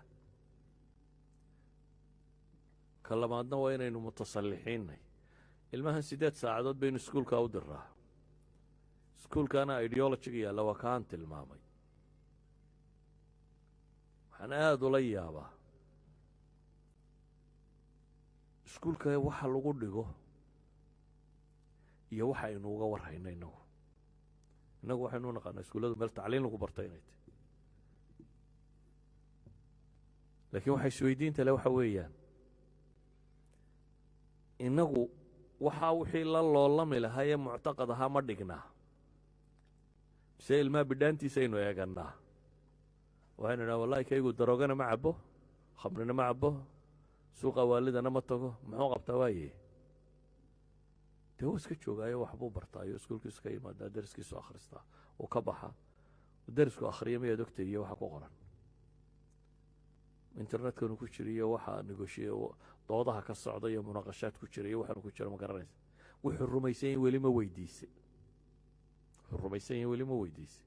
ka labaadna waa inaynu mutasallixiinnay. ilmahan 8 saacadood baynu iskuulkaa u diraa. iskuulkaana ideologiga yaalla waa kaan tilmaamay. waxaan aada ula yaabaa iskuulka waxa lagu dhigo iyo waxa aynu uga warhayno innagu waxaynu u naqaanaa iskuulladu meel tacliin lagu barta inay tahy. laakiin waxa isweydiinta le waxa weeyaan innagu waxaa wixii la loolami lahaa ee muctaqad ahaa ma dhignaa, mise ilmaha bidhaantiisaynu eegannaa. waxaynu idhaha wallahi kaygu daroogana ma cabbo, khamrina ma cabbo, suuqa waalidana ma tago, muxuu qabtaa waaye? dee wuu iska joogaayo waxbuu bartaayo iskuulkiisu ka yimaadaa, dariskiisu akhristaa, uu ka baxa, darisku akhriya miyaad ogtay iyo waxa ku qoran internetkanu ku jira iyo waxa negoshiye doodaha ka socda iyo munaqashaad ku jira iyo waxaanu ku jira ma garanaysa. wuxuu rumaysan yahin weli ma weydiisay.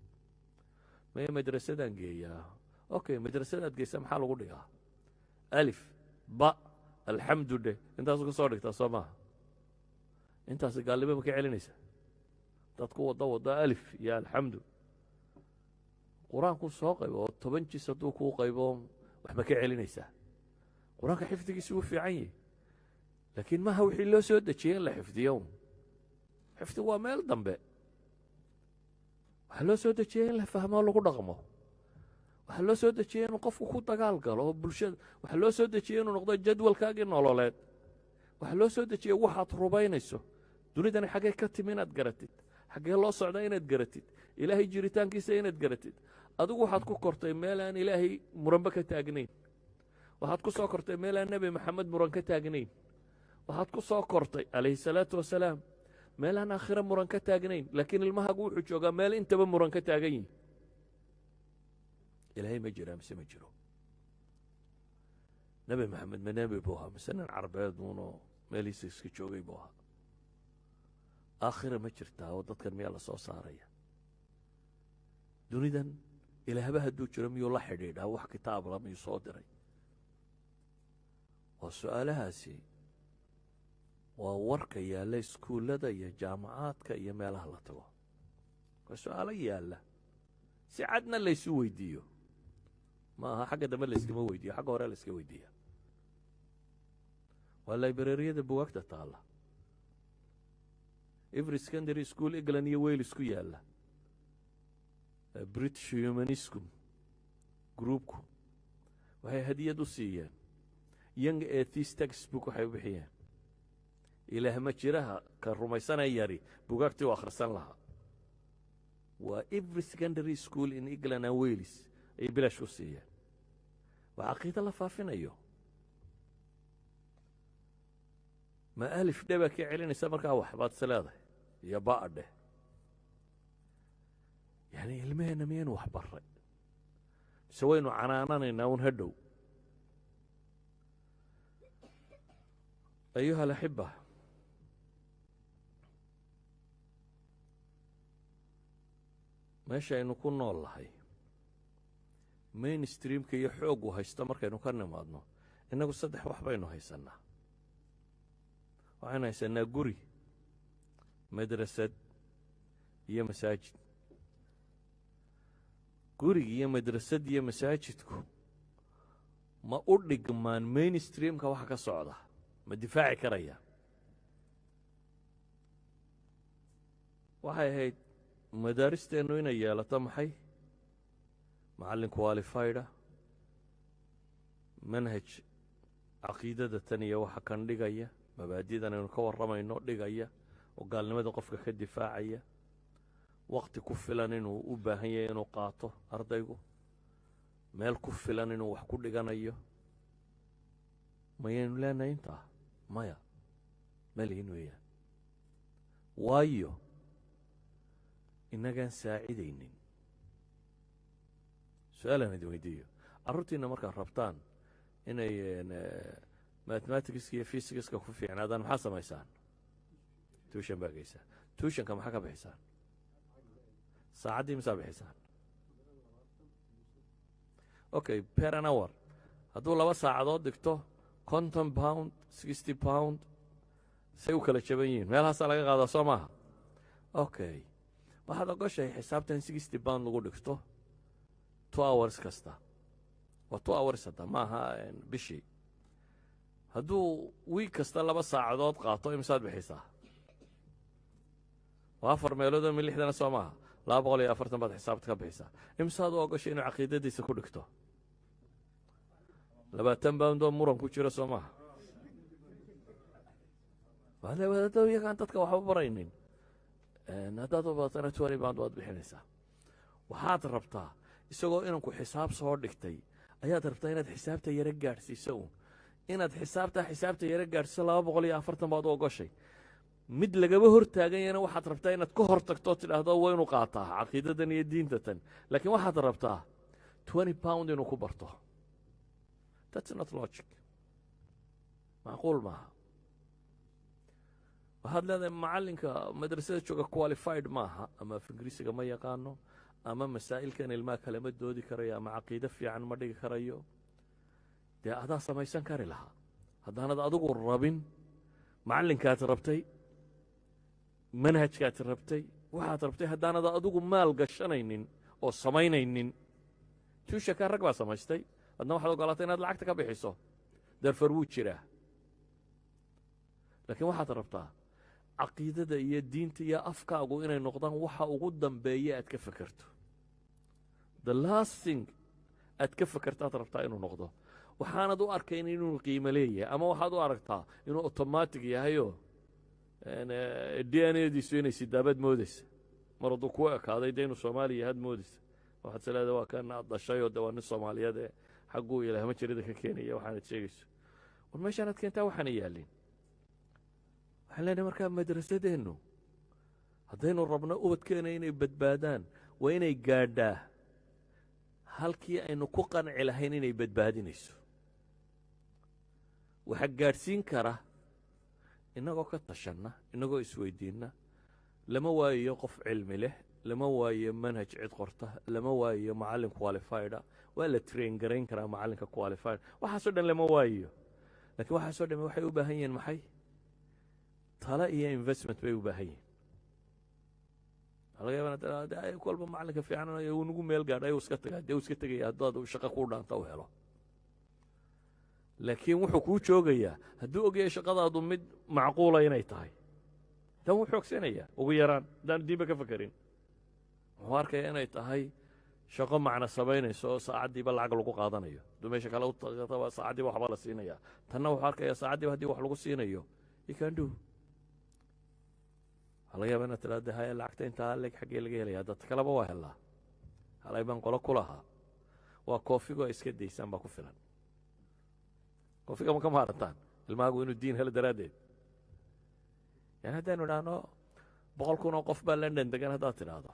maya madrasadaan geeyaa. okay, madrasadaad geysa maxaa lagu dhigaa? alif ba alxamdu dheh, intaasu ka soo dhigtaa soo maaha? intaasi gaalnimo ma ka celinaysa? dadku wado alif iyo alxamdu. qur-aanku soo qaybo oo 10 jis hadduu kuu qaybo wax ma ka celinaysaa? qur-aanka xifdigiisi wuu fiican yahi, laakiin maaha wixii loo soo dejiyey in la xifdiyo. xifdi waa meel dambe. waxaa loo soo dejiyey in la fahmo lagu dhaqmo. waxaa loo soo dejiyey inuu qofku ku dagaal galo oo bulshada. waxaa loo soo dejiyey inuu noqdo jadwalkaagii nololeed. waxaa loo soo dejiyey waxaad rubaynayso. dunidani xaggee ka timi inaad garatid, xaggee loo socdaa inaad garatid, ilaahay jiritaankiisa inaad garatid. adigu waxaad ku kortay meel aan ilaahay muranba ka taagnayn. waxaad ku soo kortay meel aan nebi maxamed muran ka taagnayn. waxaad ku soo kortay calayhi salaatu wasalaam meel aan aakhira muran ka taagnayn, laakiin ilmahaagu wuxuu joogaa meel intaba muran ka taagan yihin. ilaahay ma jiraa mise ma jiro? nebi maxamed ma nebi buu ahaa mise nin carbeed uunoo meelihiisa iska joogay buu ahaa? aakhira ma jirtaa oo dadkan miyaa la soo saaraya? dunidan ilaahba hadduu jiro miyuu la xidhiidhaa? wax kitaabla miyuu soo diray? waa su-aalahaasi waa warka yaalla iskuullada iyo jaamacaadka iyo meelaha la tago. waa su-aalo yaalla si cadna laysu weydiiyo. ma aha xagga dambe layskama weydiiyo, xagga hore layska weydiiya. waa librariyada bugaagta taalla. every secondary school england iyo wales ku yaalla. british humanism groupku waxay hadiyad u siiyeen young atheist textbook. waxay u bixiyeen ilaah ma jiraha ka rumaysanay yari bugaagtii u akhrisan lahaa. waa every secondary school in england and wales ayay bilaash u siiyeen. waa caqiida la faafinayo. ma alif dheba ka celinaysa markaa wax baad is leedahay iyo ba'a dheh. yani ilmaheenna miyaynu wax barray mise waynu canaananaynaa un hadhow? ayuha alaxiba, meesha aynu ku nool lahay main streamka iyo xooggu haysto markaynu ka nimaadno innagu 3 wax baynu haysannaa. waxaynu haysannaa guri madrasad iyo masaajid. guriga iyo madrasad iyo masaajidku ma u dhigmaan mainstreamka waxa ka socda? ma difaaci karaya? waxay ahayd madaaristeennu inay yeelato maxay? macallin qualifyda, manhaj caqiidada tan iyo waxa kan dhigaya, mabaadi'dan aynu ka warramayno dhigaya, oo gaalnimada qofka ka difaacaya, waqti ku filan inuu u baahan yahay inuu qaato ardaygu, meel ku filan inuu wax ku dhiganayo. mayaynu leenahay intaa? maya, ma lihin weeyaan. waayo innagaan saacidaynin. su-aalaan idin weydiiyo, carruurtiinna markaad rabtaan inay mathematicska iyo physicska ku fiicnaadaan maxaa samaysaan? tuushan baa geysaan. tuushanka maxaa ka bixisaan? saacaddii misaa bixisaan? okay, per an hour hadduu 2 saacadood dhigto £50 £60 say u kala jaban yihiin, meelahaasaa laga qaadaa soo maaha? okay, waxaad ogoshahay xisaabtan £60 lagu dhigto 2 hours kasta. waa 2 hours hadda maaha bishii. hadduu wiig kasta 2 saacadood qaato imisaad bixisaa? waa 4 meeloodoo min 6dana soo maaha? 240 baad xisaabta ka bixisaa. imisaad u ogoshay inuu caqiidadiisa ku dhigto? 20 pound oo muran ku jira soo maaha? wadaadada iyagaan dadka waxba baraynin. haddaad u badatana 20 pound waad bixinaysaa. waxaad rabtaa isagoo inanku xisaab soo dhigtay ayaad rabtaa inaad xisaabta yaro gaadhsiiso uun. inaad xisaabta yaro gaadhsiiso 240 baad u ogoshay. mid lagaba hor taaganyana waxaad rabtaa inaad ka hor tagto tidhaahdo waa inuu qaataa caqiidadan iyo diintatan. laakiin waxaad rabtaa 20 pound inuu ku barto. that's not logic. macquul maaha. waxaad leedahay macallinka madrasada jooga qualified maaha, ama af ingiriisiga ma yaqaano, ama masaa'ilkan ilmaha kale ma doodi karayo, ama caqiide fiican ma dhigi karayo. dee adaa samaysan kari lahaa haddaanad adigu rabin macallinkaad rabtay, manhajkaad rabtay, waxaad rabtay haddaanad adigu maal gashanaynin oo samaynaynin. tuushakaa rag baa samaystay, adna waxaad ogolaatay inaad lacagta ka bixiso. darfar wuu jiraa. laakiin waxaad rabtaa caqiidada iyo diinta iyo afkaagu inay noqdaan waxa ugu dambeeya aad ka fekerto. the last thing aad ka fekertaad rabtaa inuu noqdo. waxaanad u arkayn inuu qiimo leeyahay, ama waxaad u aragtaa inuu automatic yahayoo d n adiisu inay sidaabaad moodaysa. mar hadduu kuu ekaaday dee inuu soomaaliya yahaad moodaysa. waxaad se leedahay waa kan aad dhashayoo de waa nin soomaaliyeed ee xagguu ilaahma jirida ka keenaya waxaanad sheegayso. war meeshaanaad keentaa waxaana yaallin. waxaan leenahay markaa madrasadeennu haddaynu rabno ubadkeena inay badbaadaan waa inay gaadhaa halkii aynu ku qanci lahayn inay badbaadinayso. waxaa gaadhsiin kara innagoo ka tashanna, innagoo isweydiinna. lama waayo qof cilmi leh, lama waayo manhaj cid qorta, lama waayo macallin qualifyda. waa la train garayn karaa macallinka qualifyda. waxaasoo dhan lama waayo. laakiin waxaasoo dhan waxay u baahan yihiin maxay? talo iyo investment bay u baahan yihiin. laga yaabaa kolba macallinka fiican uu nagu meel gaadhay uu iska tagaa, dee uu iska tegaya haddaad shaqo kuu dhaanta u helo. laakiin wuxuu kuu joogayaa hadduu ogyahay shaqadaadu mid macquula inay tahay, dan wuu xoogsanayaa ugu yaraan haddaan diinba ka fekerin. wuxuu arkayaa inay tahay shaqo macno samaynayso oo saacaddiiba lacag lagu qaadanayo. hadduu meesha kale u tagtaba saacaddiiba waxba la siinayaa. tanna wuxuu arkayaa saacaddiiba haddii wax lagu siinayo you can do. waxaa laga yaaba inaad tidhahda haya lacagta intaa leg xaggee laga helaya? dad kaleba waa helaa. halay baan qolo ku lahaa. waa koofigoo ay iska daysaan baa ku filan. koofiga ma ka maarantaan ilmaagu inuu diin helo daraaddeed. yani haddaynu idhaahno 100 kun oo qof baa london degan haddaad tidhaahdo,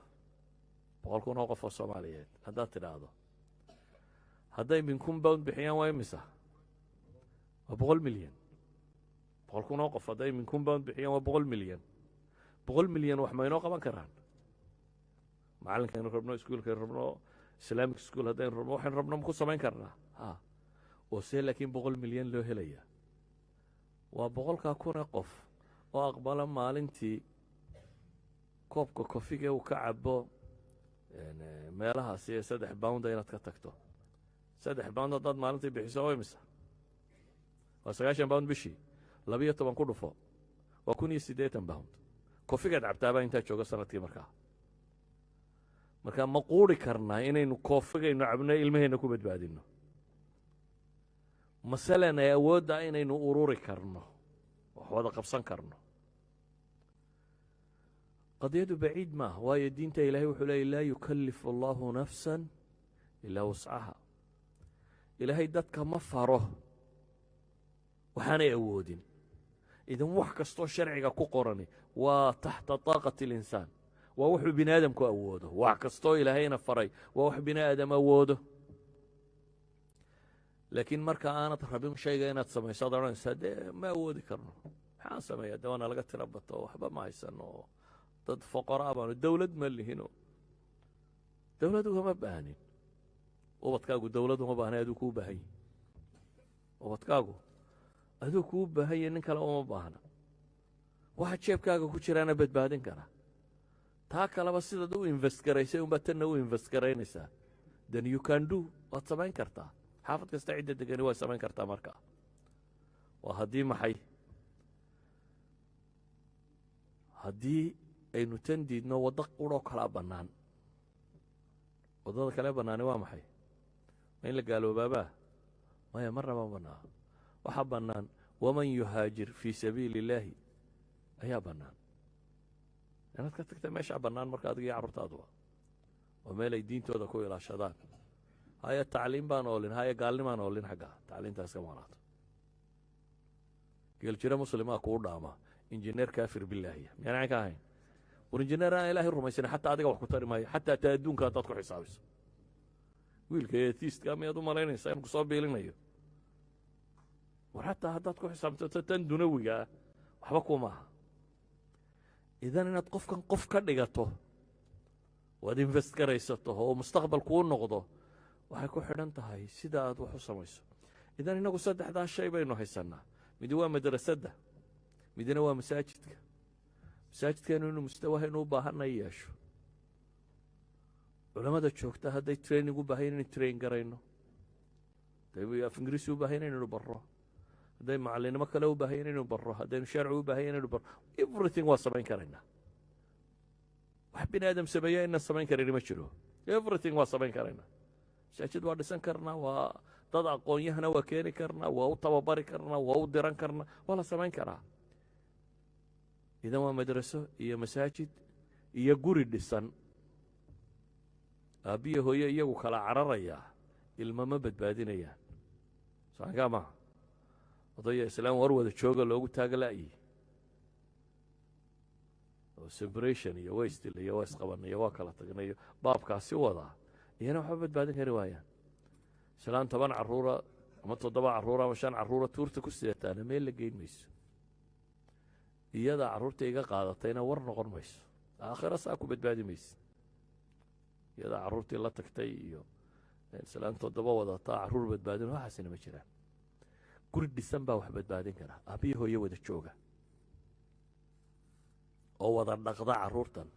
100 kun oo qof oo soomaaliyeed haddaad tidhaahdo, hadday min kun pound bixiyaan waa imisa? waa 100 milyan. 100 kun oo qof hadday min kun pound bixiyaan waa 100 milyan. 100 milyan wax maynoo qaban karaan? macallinkaynu rabno, iskuulkaynu rabno, islamic school haddaynu rabno, waxaynu rabno ma ku samayn karnaa? oo see laakiin 100 milyan loo helayaa. waa 100 kun qof oo aqbala maalintii koobka kofiga uu ka cabo meelahaasi 3 pound inaad ka tagto 3 pound haddaad maalintii bixiso waa imisa waa 9 pound bishii 12 ku dhufo waa 180 pound kofigaad cabtaabaa intaa jooga sanadkii markaa ma quuri karnaa inaynu koofigaynu cabno ilmaheenna ku badbaadinno masalan ay awoodda inaynu ururi karno wax wada qabsan karno qadiyadu baciid maaha waayo diinta ilaahay wuxuu leeyay laa yukallifu allahu nafsan ilaa wuscaha ilaahay dadka ma faro waxaanay awoodin idan wax kastoo sharciga ku qorani waa taxta taaqati alinsaan waa wuxuu bini aadamku awoodo wax kastoo ilaahayna faray waa wax bini aadam awoodo laakiin marka aanad rabin shayga inaad samayso ad odhanaysaa dee ma awoodi karno maxaan sameeyaa dee waana laga tira bato waxba ma haysano dad foqoraa baanu dawlad ma lihino dawlad ugama baahanin ubadkaagu dawlad uma baahna aduu kuu baahan yahi ubadkaagu aduu kuu baahan yahi nin kale uma baahna waxa jeebkaaga ku jiraana badbaadin kara taa kaleba sidaad u invest garaysay unbaad tanna u invest garaynaysaa then you can do waad samayn kartaa xaafad kasta cidda degani way samayn kartaa markaa waa haddii maxay haddii aynu tan diidno waddo quroo kalaa bannaan waddada kale bannaani waa maxay ma in la gaaloobaabaa maya marnaba ma bannaa waxaa bannaan waman yuhaajir fii sabiili illaahi ayaa bannaan inaad ka tagta meeshaa bannaan marka adiga iyo carruurtaaduba oo meel ay diintooda ku ilaashadaan haya tacliim baan oolin haya gaalnimaan oolin xagga tacliintaas ka maqnaato geeljiro muslimaa kuu dhaama injineer kaafir bilaahiya miyaan cayn ka ahayn war injineer aan ilaahay rumaysanin xataa adiga wax ku tari maayo xataa taa adduunka haddaad ku xisaabiso wiilka eetiistka miyaad u malaynaysaa in ku soo biilinayo war xataa haddaad ku xisaabtato tan dunawiga ah waxba kuma aha idan inaad qofkan qof ka dhigato waad invest garaysato oo mustaqbal kuu noqdo waxay ku xidhan tahay sida aad wax u samayso idan inagu 3 shay baynu haysannaa midi waa madrasadda midina waa masaajidka masaajidkeenu inuu mustawahaynu u baahanay yeesho culamada joogta hadday training u baahan inaynu train garayno hadday af ingiriisi u baahan inaynu barro hadday macallinimo kale u baahan inaynu barro haddaynu sharci u baahan inaynu barro everything waa samayn karaynaa wax bini aadam sameeya inaan samayn karin ma jiro everything waa samayn karaynaa masaajid waa dhisan karnaa waa dad aqoon-yahana waa keeni karnaa waa u tababari karnaa waa u diran karnaa waa la samayn karaa idan waa madraso iyo masaajid iyo guri dhisan aabbiya hooye iyagu kala cararayaa ilma ma badbaadinayaan soankaa maha odaya islaam war wada jooga loogu taaga la'yi oo separation iyo waystil iyo waa isqabanayo waa kala tagnayo baabkaasi wadaa iyana waxba badbaadin kari waayaan islaan 10 carruura ama 7 carruura ama 5 carruura tuurta ku sidataana meel la geyn mayso iyadaa carruurta iga qaadatayna war noqon mayso aakhira saa ku badbaadi mayso iyadaa carruurtii la tagtay iyo islaan 7 wadataa carruur badbaadin waxaasina ma jiraan guri dhisan baa wax badbaadin kara aabbiyo hooye wada jooga oo wada dhaqda carruurtan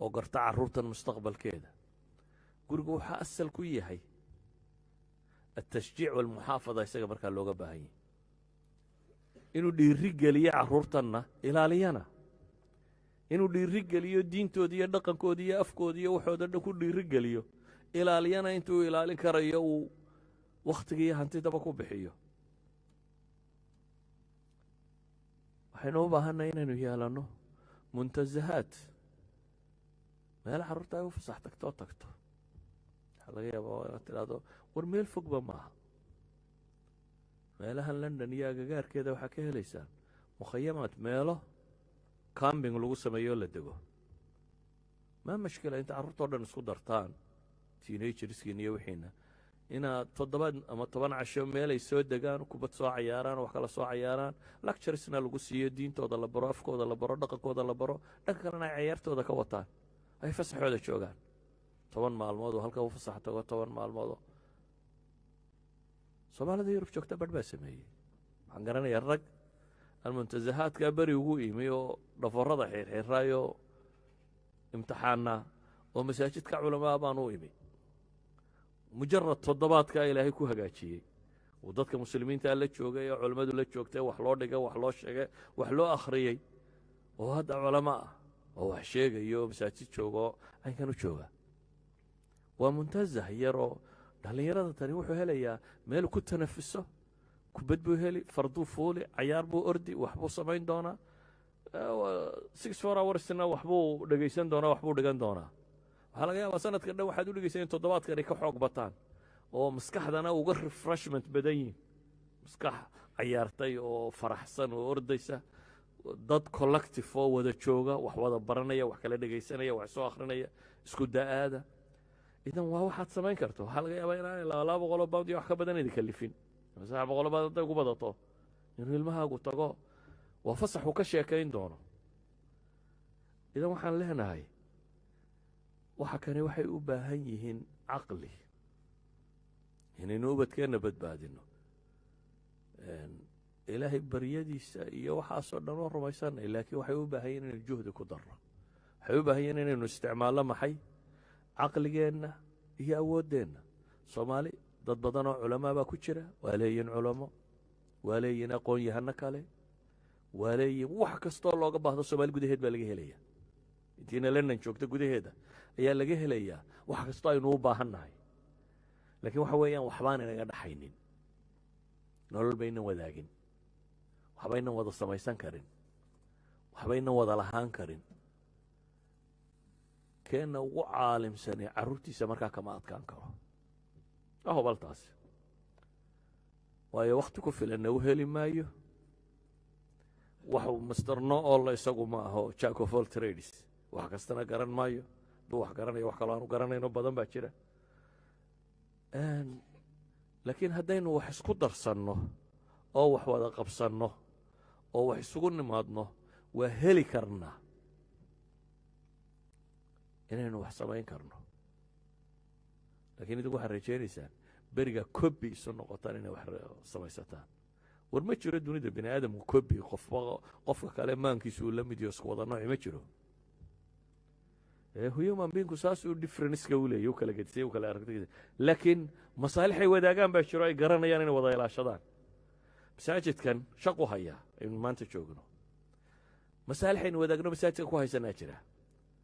oo garta carruurtan mustaqbalkeeda gurigu waxaa asal ku yahay التشجيع والمحافظة isaga markaa looga baahan yahay inuu dhiiri geliyo carruurtanna ilaaliyana inuu dhiiri geliyo diintooda iyo dhaqankooda iyo afkooda iyo waxooda dhan ku dhiiri geliyo ilaaliyana intuu ilaalin karayo uu wakhtiga iyo hantidaba ku bixiyo waxaynu u baahanay inaynu yeelanno muntazahaat meel carruurta ay u fasax tagtoo tagto waxaa laga yaabaa inaad tidhaahdo war meel fogba maaha meelahan london iyo agagaarkeeda waxaa ka helaysaan mukhayamaad meelo cambing lagu sameeyo la dego maa mashkila inta carruurtao dhan isku dartaan teenagerskiin iyo wixiina inaad 7 ama 10 casho meelay soo degaan kubad soo cayaaraan wax kala soo cayaaraan lecturesna lagu siiyo diintooda la baro afkooda la baro dhaqankooda la baro dhanka kalena ay cayaartooda ka wataan ay fasaxooda joogaan 10 maalmood oo halka u fasax tago 10 maalmood soomaalida yurub joogta badh baa sameeyey waxaan garanayaa rag almuntazahaadkaa beri ugu imi oo dhaforada xirxiraayo imtixaannaa oo masaajidka culamaa baan u imi mujarad toddobaadkaa ilaahay ku hagaajiyey uu dadka muslimiintaa la joogay oo culammadu la joogtay wax loo dhigay wax loo sheegay wax loo akhriyey oo hadda culamo ah oo wax sheegayo oo masaajid jooga oo aynkan u jooga waa muntazah yaroo dhallinyarada tani wuxuu helayaa meel ku tanafuso kubad buu heli farduu fuuli cayaar buu ordi wax buu samayn doonaa 6 hoursna wax buu dhegaysan doonaa wax buu dhigan doonaa waxaa laga yaabaa sanadka dhan waxaad u dhegaysan in toddobaadkani ka xoog bataan oo maskaxdana uga refreshment badan yihin maskax cayaartay oo faraxsan oo ordaysa dad collective oo wada jooga wax wada baranaya wax kala dhegaysanaya wax soo akhrinaya isku da'aada idan waa waxaad samayn karto waxaa laga yaabaa inaanay 200 pound iyo wax ka badan idin kalifin 700 pound hadday ku badato inuu ilmahaagu tago waa fasax uu ka sheekayn doono idan waxaan leenahay waxa kani waxay u baahan yihiin caqli inaynu ubadkeenna badbaadino ilaahay baryadiisa iyo waxaasoo dhan oo rumaysanay laakiin waxay u baahan yihiin inaynu juhdi ku darro waxay u baahan yihiin inaynu isticmaalno maxay caqligeenna iyo awooddeenna soomaali dad badan oo culamaa baa ku jira waa leeyihin culamo waa leeyihin aqoon-yahano kale waa leeyihin wax kastoo looga baahdo soomaali gudaheed baa laga helaya intiina london joogta gudaheeda ayaa laga helayaa wax kastoo aynu u baahan nahay laakiin waxa weeyaan waxbaan inaga dhaxaynin nolol baynan wadaagin waxbaynan wada samaysan karin waxbaynan wada lahaan karin keenna ugu caalimsanee carruurtiisa markaa kama adkaan karo waa hubaltaasi waayo wakhti ku filanna u heli maayo wax master no all isagu ma aho jack of all trades wax kastana garan maayo hadduu wax garanayo wax kaloo aanu garanayno badan baa jira laakiin haddaynu wax isku darsanno oo wax wada qabsanno oo wax isugu nimaadno waa heli karnaa inaynu wax samayn karno laakiin idinku waxaad rajaynaysaan beriga kobi isu noqotaan inay wax samaysataan war ma jiro dunida bini aadamku kobi qofka kale maankiisu uu la mid iyo isku wada nooci ma jiro human beingku saasuu differenceka u leeyahy u kala gedisay u kala aragtay laakiin masaalixay wadaagaan baa jiro ay garanayaan inay wada ilaashadaan masaajidkan shaqu haya aynu maanta joogno masaalixaynu wadaagno masaajidka ku haysanaa jira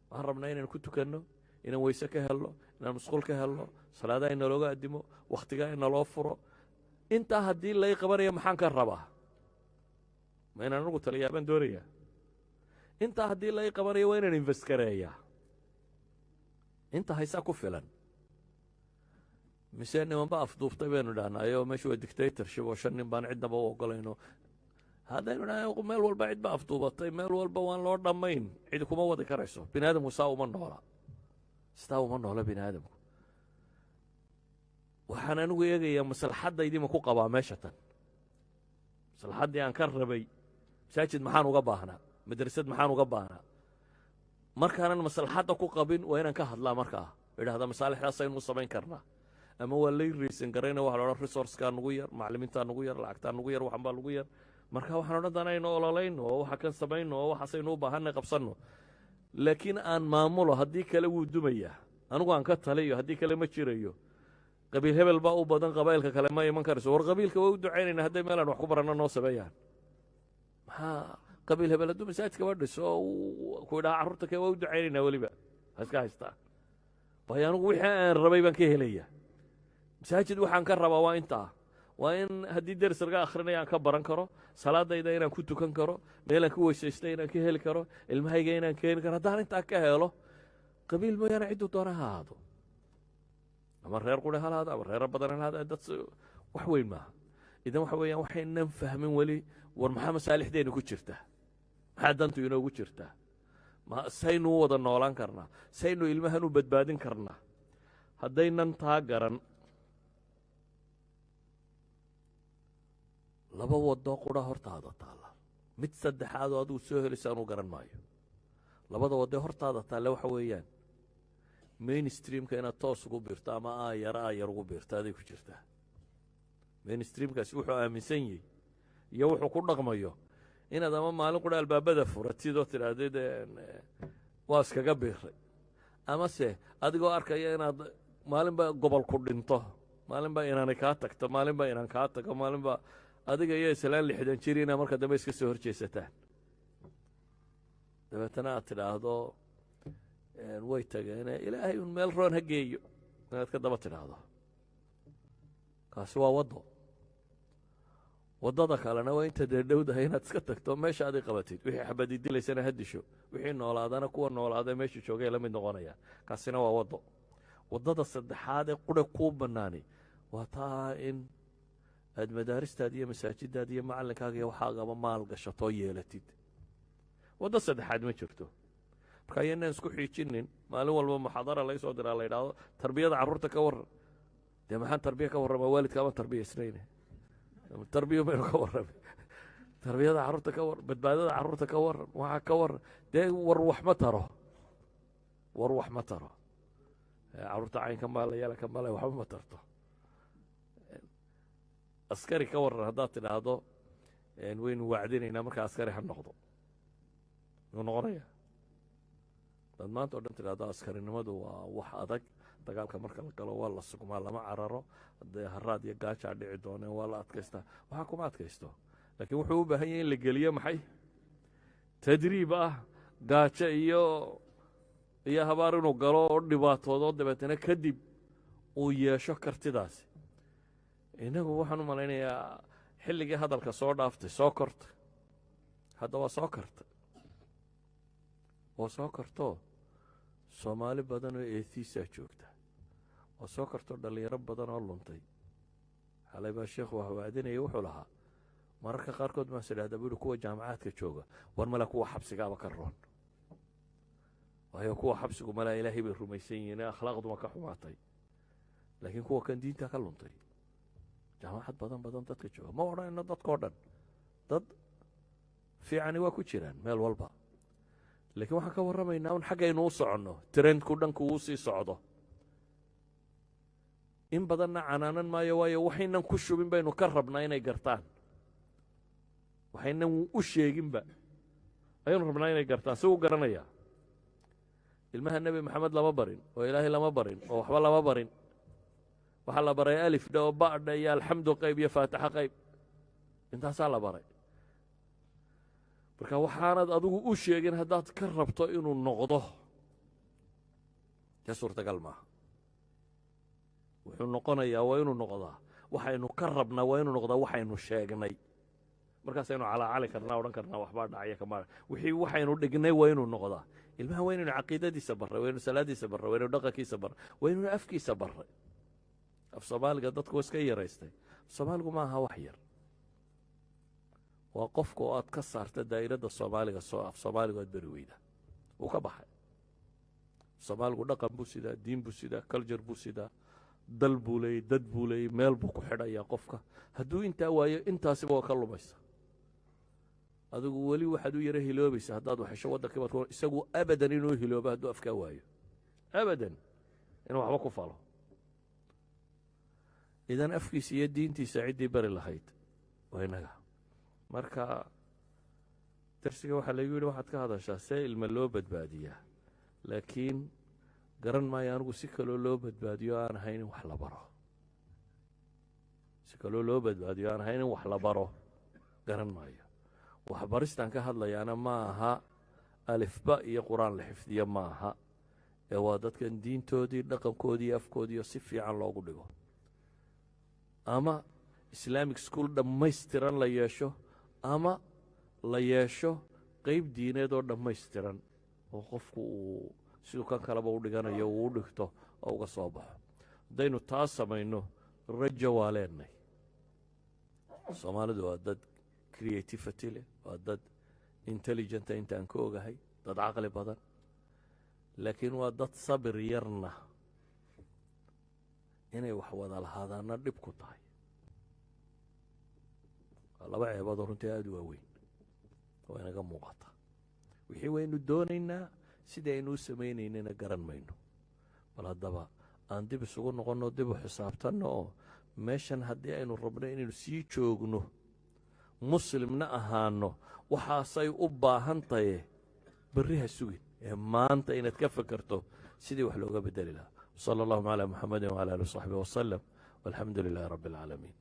waxaan rabnaa inaynu ku tukanno inaan weyse ka helno inaan musqul ka helno salaadaha inalooga addimo wakhtigaa inaloo furo intaa haddii lay qabanayo maxaan ka rabaa ma inaan anugu taliyaabaan doonayaa intaa haddii lay qabanayo waa inaan invest gareeyaa inta haysaa ku filan mise nimanba afduubtay baynu idhahnaayo meeshu waa dictatorship oo 5 nin baan cidnaba u ogolayno haddaynu idhahno meel walba cid ba afduubatay meel walba waan loo dhammayn cidi kuma wadi karayso bini aadamku saa uma noola sidaa uma noola bini aadamku waxaan anigu eegayaa maslaxaddaydii ma ku qabaa meesha tan maslaxaddii aan ka rabay masaajid maxaan uga baahnaa madrasad maxaan uga baahnaa markaanan maslaxadda ku qabin waa inaan ka hadlaa markaa idhahda masaalixdaasaynu u samayn karnaa ama waa lay raysan garayna waxa la odhan resourcekaa nugu yar macallimiintaa nugu yar lacagtaa nugu yar waxan baa nugu yar marka waxaan odhan doonaa aynu ololayno oo waxa kan samayno oo waxaasaynu u baahanay qabsanno laakiin aan maamulo haddii kale wuu dumayaa anigu aan ka taliyo haddii kale ma jirayo qabiil hebel baa u badan qabaa'ilka kale ma iman karayso war qabiilka waa u ducaynayna hadday meelaan wax ku baranno noo sameeyaan maxaa qabiil hebel hadduu masaajidka ba dhiso oo ku idhaha carruurta kee waa u ducaynaynaa weliba ha iska haystaa waayo anigu wixii aan rabay baan ka helayaa masaajid waxaan ka rabaa waa intaa waa in haddii ders laga akhrinaya aan ka baran karo salaadayda inaan ku tukan karo meelaan ku weysaystay inaan ka heli karo ilmahayga inaan keeni karo haddaan intaa ka helo qabiil mooyaane cidduu doona ha ahaado ama reer quri ha lahaado ama reero badan ha lahaado dad wax weyn maaha idan waxa weeyaan waxaynan fahmin weli war maxaa masaalixdeena ku jirta maxaa dantu inoogu jirtaa saynu u wada noolaan karnaa saynu ilmahan u badbaadin karnaa haddaynan taa garan laba wadoo qura hortaada taalla mid saddexaad oo adigu soo helaysa anuu garan maayo labada wadee hortaada taalle waxa weeyaan mainstreamka inaad toos ugu biirto ama aayar ugu biirto aday ku jirtaa mainstreamkaasi wuxuu aaminsan yahay iyo wuxuu ku dhaqmayo inaad ama maalin qura albaabada furatid oo tidhaahdid waa iskaga biiray amase adigoo arkaya inaad maalinba gobol ku dhinto maalinba inaanay kaa tagto maalinba inaan kaa tago maalinba adiga iyo islaan 60 jir inaa marka dambe iska soo horjeesataan dabeetana aad tidhaahdo way tageene ilaahay un meel roon ha geeyo inaad ka daba tidhaahdo kaasi waa waddo waddada kalena waa inta dee dhowdahay inaad iska tagto meesha aad qabatid wixii xabadi dilaysana ha disho wixii noolaadana kuwa noolaada meesha joogay la mid noqonayaan kaasina waa waddo waddada saddexaad ee qura kuu bannaani waa taa in aad madaaristaada iyo masaajidaada iyo macallinkaaga iyo waxaagaba maal gashatoo yeelatid waddo saddexaad ma jirto marka ayaynaan isku xiijinin maalin walba muxaadara laga soo diraa la yidhaahdo tarbiyada carruurta ka warran dee maxaan tarbiya ka warramaa waalidka ama tarbiyaysnayne tarbiya maynu ka warrami tarbiyada carruurta ka warran badbaadada carruurta ka warran waxaa ka warran dee war wax ma taro carruurta caynka maala yeelaka male waxba ma tarto askari ka warran haddaad tidhaahdo waynu wacdinaynaa markaa askari ha noqdo muu noqonaya dad maanta o dhan tidhahdo askarinimadu waa wax adag dagaalka marka la galo waa la sugmaa lama cararo dee haraad iyo gaajaa dhici dooneen waa la adkaystaa waxaa kuma adkaysto laakiin wuxuu u baahan yahay in la geliyo maxay tadriib ah gaajo iyo habaar inuu galo oo dhibaatoodo dabeetana kadib uu yeesho kartidaasi innagu waxaan u malaynayaa xilligii hadalka soo dhaaftay soo kortay hadda waa soo kartoo soomaali badan oo eetiisaa joogta waa soo kartoo dhallinyaro badan oo luntay xalay baa sheekhu wax wacdinaya wuxuu lahaa mararka qaarkood maas idhahdaa buuhi kuwa jaamacaadka jooga war male kuwa xabsigaaba ka roon waayo kuwa xabsigu malaa ilaahay bay rumaysan yihiin ee akhlaaqduma ka xumaatay laakiin kuwa kan diinta ka luntay jaamacad badan dadka jooga ma odhanayno dadkao dhan dad fiicani waa ku jiraan meel walba laakiin waxaan ka warramaynaa un xaggaynu u soconno trendku dhanku uu sii socdo in badanna canaanan maayo waayo waxaynan ku shubin baynu ka rabnaa inay gartaan waxaynan u sheeginba ayaynu rabnaa inay gartaan si u garanayaa ilmaha nebi maxamed lama barin oo ilaahay lama barin oo waxba lama barin waxaa la baray alifdha oo ba'dha iyo alxamdu qayb iyo faataxa qayb intaasaa la baray marka waxaanad adigu u sheegin haddaad ka rabto inuu noqdo dee suurtagal maaha wuxuu noqonayaa waa inuu noqdaa waxaynu ka rabnaa waa inuu noqdaa waxaynu sheegnay markaasaynu calaacali karnaa odhan karnaa waxbaa dhacaya kamaa wixii waxaynu dhignay waa inuu noqdaa ilmaha waa inaynu caqiidadiisa barray waa inuu salaadiisa barray waa inuu dhaqankiisa barray waa inuu afkiisa barray af soomaaliga dadku waa iska yaraystay soomaaligu ma aha wax yar waa qofka oo aad ka saarta daa'iradda soomaaliga af soomaaligu aad beri weyda wuu ka baxay soomaaligu dhaqan buu sidaa diin buu sidaa culture buu sidaa dal buu leeyey dad buu leeyey meel buu ku xidhayaa qofka hadduu intaa waayo intaasiba waa ka lumaysa adigu weli waxaad u yaro hiloobaysa haddaad waxesho waddankii baad isagu abadan inuu hiloobo hadduu afkaa waayo abadan inuu waxba ku falo idan afkiisa iyo diintiisa ciddii bari lahayd waa innaga marka darsiga waxaa laygu yidhi waxaad ka hadashaa see ilma loo badbaadiyaa laakiin garan maayo anigu si kaloo loo badbaadiyo aan ahayn in wax la baro si kaloo loo badbaadiyo aan ahayn in wax la baro garan maayo waxbaristaan ka hadlayaana ma aha alifba iyo qur-aan la xifdiyo ma aha ee waa dadkan diintoodii dhaqankoodii afkoodiiyo si fiican loogu dhigo ama islamic school dhammaystiran la yeesho ama la yeesho qayb diineed oo dhammaystiran oo qofku uu siduu kan kaleba u dhiganayo uu u dhigto oo uga soo baxo haddaynu taas samayno rajo waa leenay soomaalidu waa dad creativity leh waa dad intelligenta intaan ka ogahay dad caqli badan laakiin waa dad sabir yarna inay wax wada lahaadaanna dhib ku tahay waa laba ceeboodoo runtii aada u waaweyn oo inaga muuqata wixii waynu doonaynaa sidii aynu u samaynaynana garan mayno bal haddaba aan dib isugu noqonno dib u xisaabtanno oo meeshan haddii aynu rabno inaynu sii joogno muslimna ahaano waxaasay u baahan taye berri ha sugin maanta inaad ka fekerto sidii wax looga bedeli lahaa. sala allahuma calaa muxamedin wcala ali w saxbi wasalam walxamdu lilaahi rabbi alcaalamiin.